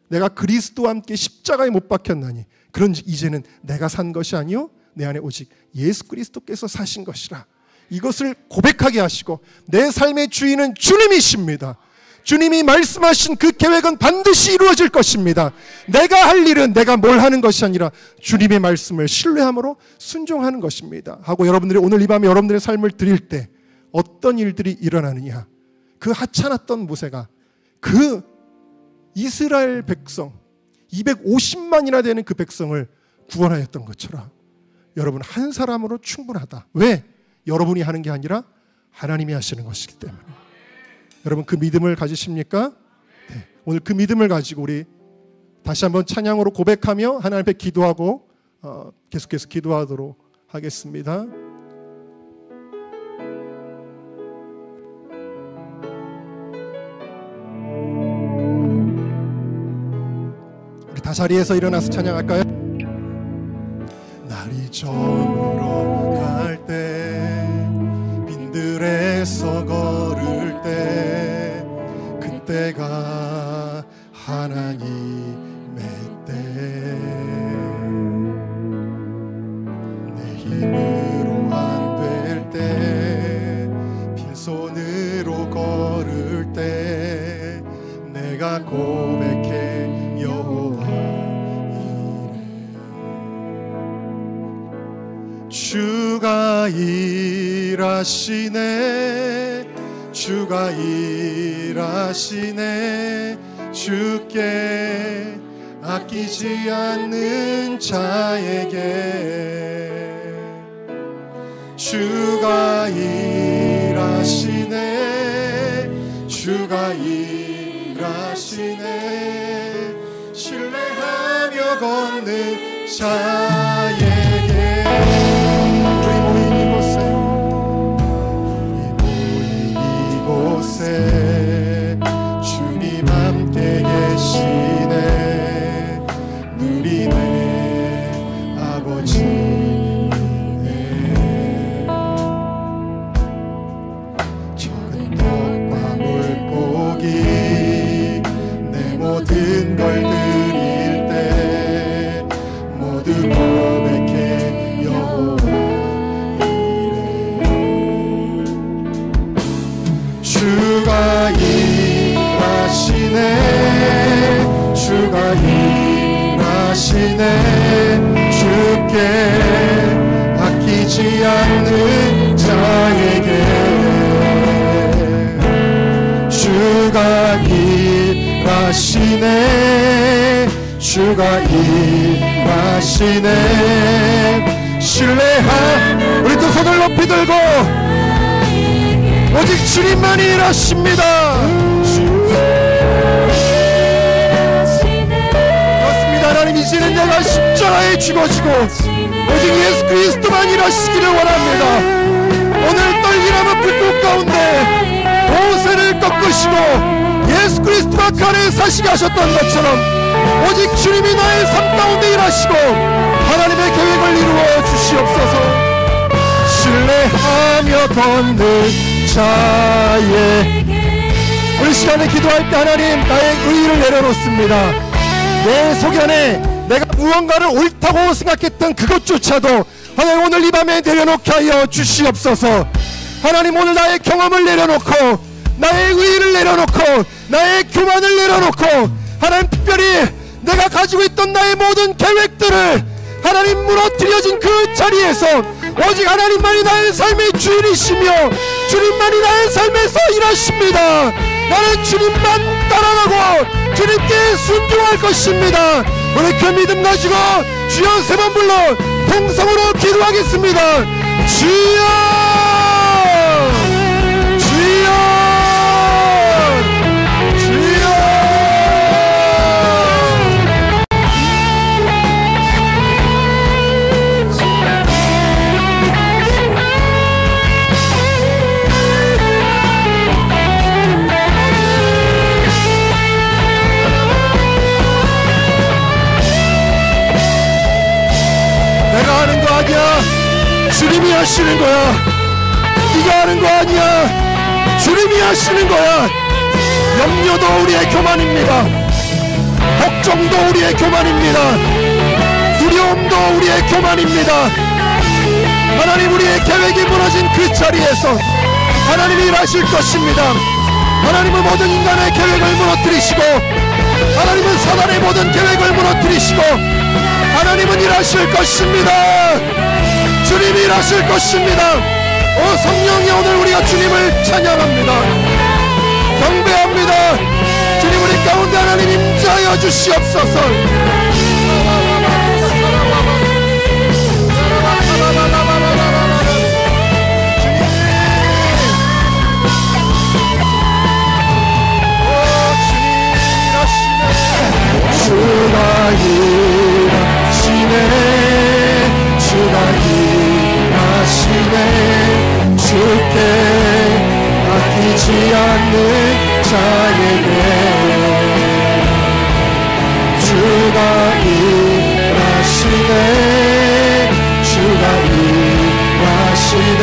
내가 그리스도와 함께 십자가에 못 박혔나니 그런즉 이제는 내가 산 것이 아니요 내 안에 오직 예수 그리스도께서 사신 것이라. 이것을 고백하게 하시고 내 삶의 주인은 주님이십니다. 주님이 말씀하신 그 계획은 반드시 이루어질 것입니다. 내가 할 일은 내가 뭘 하는 것이 아니라 주님의 말씀을 신뢰함으로 순종하는 것입니다 하고 여러분들이 오늘 이 밤에 여러분들의 삶을 드릴 때 어떤 일들이 일어나느냐. 그 하찮았던 모세가 그 이스라엘 백성 250만이나 되는 그 백성을 구원하였던 것처럼 여러분 한 사람으로 충분하다. 왜? 여러분이 하는 게 아니라 하나님이 하시는 것이기 때문에. 여러분 그 믿음을 가지십니까? 네. 오늘 그 믿음을 가지고 우리 다시 한번 찬양으로 고백하며 하나님 앞에 기도하고 계속해서 기도하도록 하겠습니다. 우리 다 자리에서 일어나서 찬양할까요? 날이 저물어 갈 때 빈들에서 걸을 때 그때가 하나님의 일하시네 주가 일하시네 주께 아끼지 않는 자에게 주가 일하시네 주가 일하시네 신뢰하며 걷는 자에게 우리 모인 이곳에 주님 함께 계시네 누리네 아버지네 적은 떡과 물고기 내 모든 걸 드릴 때 모두 고백해 여호와 이래 주가 일하시네 주가 일하시네 주께 아끼지 않는 자에게 주가 일하시네 주가 일하시네 신뢰한 우리 두 손을 높이 들고 오직 주님만이 일하십니다. 그렇습니다. 하나님 이제는 내가 십자가에 죽어지고 오직 예수 그리스도만 일하시기를 원합니다. 오늘 떨리는 불꽃 가운데 모세를 꺾으시고 예수 그리스도가 칼에 사시게 하셨던 것처럼 오직 주님이 나의 삶 가운데 일하시고 하나님의 계획을 이루어 주시옵소서. 신뢰하며 걷는 자에 우리 시간에 기도할 때 하나님 나의 의의를 내려놓습니다. 내 소견에 내가 무언가를 옳다고 생각했던 그것조차도 하나님 오늘 이 밤에 내려놓게 하여 주시옵소서. 하나님 오늘 나의 경험을 내려놓고 나의 의의를 내려놓고 나의 교만을 내려놓고 하나님 특별히 내가 가지고 있던 나의 모든 계획들을 하나님 무너뜨려진 그 자리에서 오직 하나님만이 나의 삶의 주인이시며 주님만이 나의 삶에서 일하십니다. 나는 주님만 따라가고 주님께 순종할 것입니다. 우리 그 믿음 가지고 주여 세 번 불러 통성으로 기도하겠습니다. 주여 주여 주여 내가 하는 거 아니야. 주님이 하시는 거야. 네가 하는 거 아니야. 주님이 하시는 거야. 염려도 우리의 교만입니다. 걱정도 우리의 교만입니다. 두려움도 우리의 교만입니다. 하나님 우리의 계획이 무너진 그 자리에서 하나님이 일하실 것입니다. 하나님은 모든 인간의 계획을 무너뜨리시고 하나님은 사단의 모든 계획을 무너뜨리시고 하나님은 일하실 것입니다. 주님이 일하실 것입니다. 오 성령이 오늘 우리가 주님을 찬양합니다. 경배합니다. 주님 우리 가운데 하나님 임재하여 주시옵소서. 주가 일하시네 주가 일하시네 주께 아끼지 않는 자에게 주가 일하시네 주가 일하시네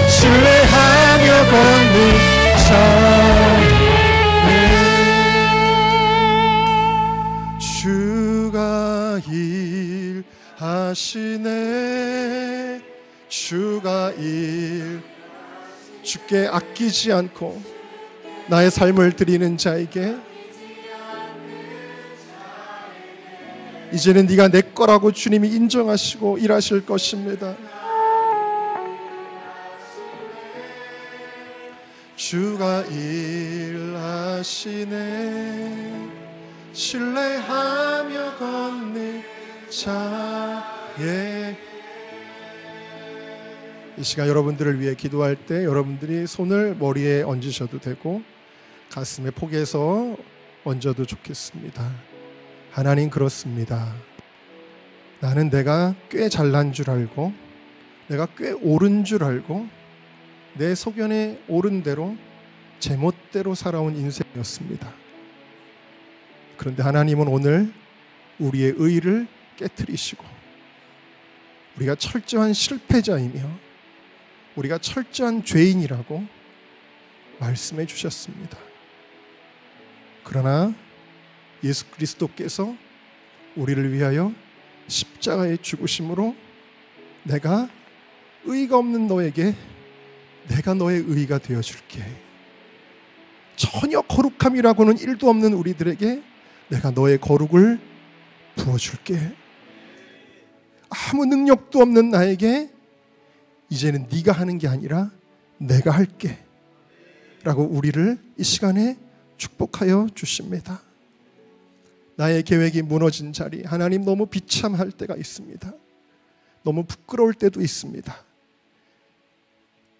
신뢰하며 걷는 자에게 주가 일하시네 주가 주께 아끼지 않고 나의 삶을 드리는 자에게 이제는 네가 내 거라고 주님이 인정하시고 일하실 것입니다. 주가 일하시네. 신뢰하며 걷는 자의. 이 시간 여러분들을 위해 기도할 때 여러분들이 손을 머리에 얹으셔도 되고 가슴에 포개서 얹어도 좋겠습니다. 하나님, 그렇습니다. 나는 내가 꽤 잘난 줄 알고, 내가 꽤 옳은 줄 알고, 내 소견에 옳은 대로 제멋대로 살아온 인생이었습니다. 그런데 하나님은 오늘 우리의 의의를 깨트리시고, 우리가 철저한 실패자이며 우리가 철저한 죄인이라고 말씀해 주셨습니다. 그러나 예수 그리스도께서 우리를 위하여 십자가의 죽으심으로 내가 의가 없는 너에게 내가 너의 의가 되어줄게. 전혀 거룩함이라고는 1도 없는 우리들에게 내가 너의 거룩을 부어줄게. 아무 능력도 없는 나에게 이제는 네가 하는 게 아니라 내가 할게 라고 우리를 이 시간에 축복하여 주십니다. 나의 계획이 무너진 자리, 하나님, 너무 비참할 때가 있습니다. 너무 부끄러울 때도 있습니다.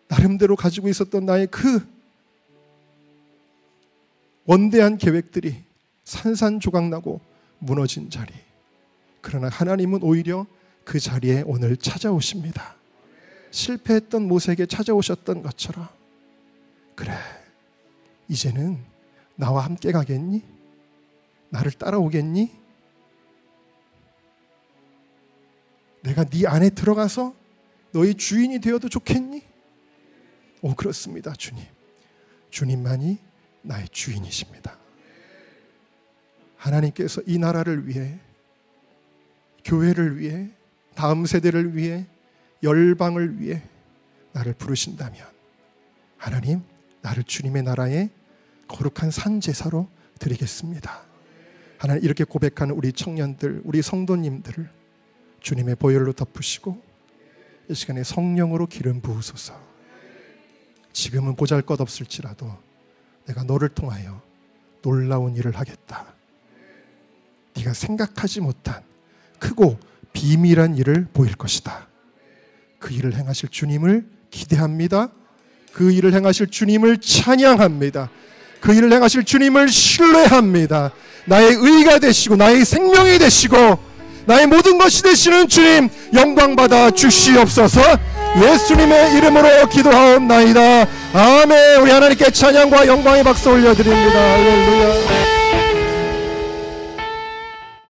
나름대로 가지고 있었던 나의 그 원대한 계획들이 산산조각나고 무너진 자리. 그러나 하나님은 오히려 그 자리에 오늘 찾아오십니다. 실패했던 모세에게 찾아오셨던 것처럼, 그래, 이제는 나와 함께 가겠니? 나를 따라오겠니? 내가 네 안에 들어가서 너의 주인이 되어도 좋겠니? 오, 그렇습니다. 주님, 주님만이 나의 주인이십니다. 하나님께서 이 나라를 위해, 교회를 위해, 다음 세대를 위해, 열방을 위해 나를 부르신다면, 하나님, 나를 주님의 나라에 거룩한 산제사로 드리겠습니다. 하나님, 이렇게 고백하는 우리 청년들, 우리 성도님들을 주님의 보혈로 덮으시고 이 시간에 성령으로 기름 부으소서. 지금은 보잘것없을지라도 내가 너를 통하여 놀라운 일을 하겠다. 네가 생각하지 못한 크고 비밀한 일을 보일 것이다. 그 일을 행하실 주님을 기대합니다. 그 일을 행하실 주님을 찬양합니다. 그 일을 행하실 주님을 신뢰합니다. 나의 의가 되시고 나의 생명이 되시고 나의 모든 것이 되시는 주님, 영광받아 주시옵소서. 예수님의 이름으로 기도하옵나이다. 아멘. 우리 하나님께 찬양과 영광의 박수 올려드립니다. 할렐루야.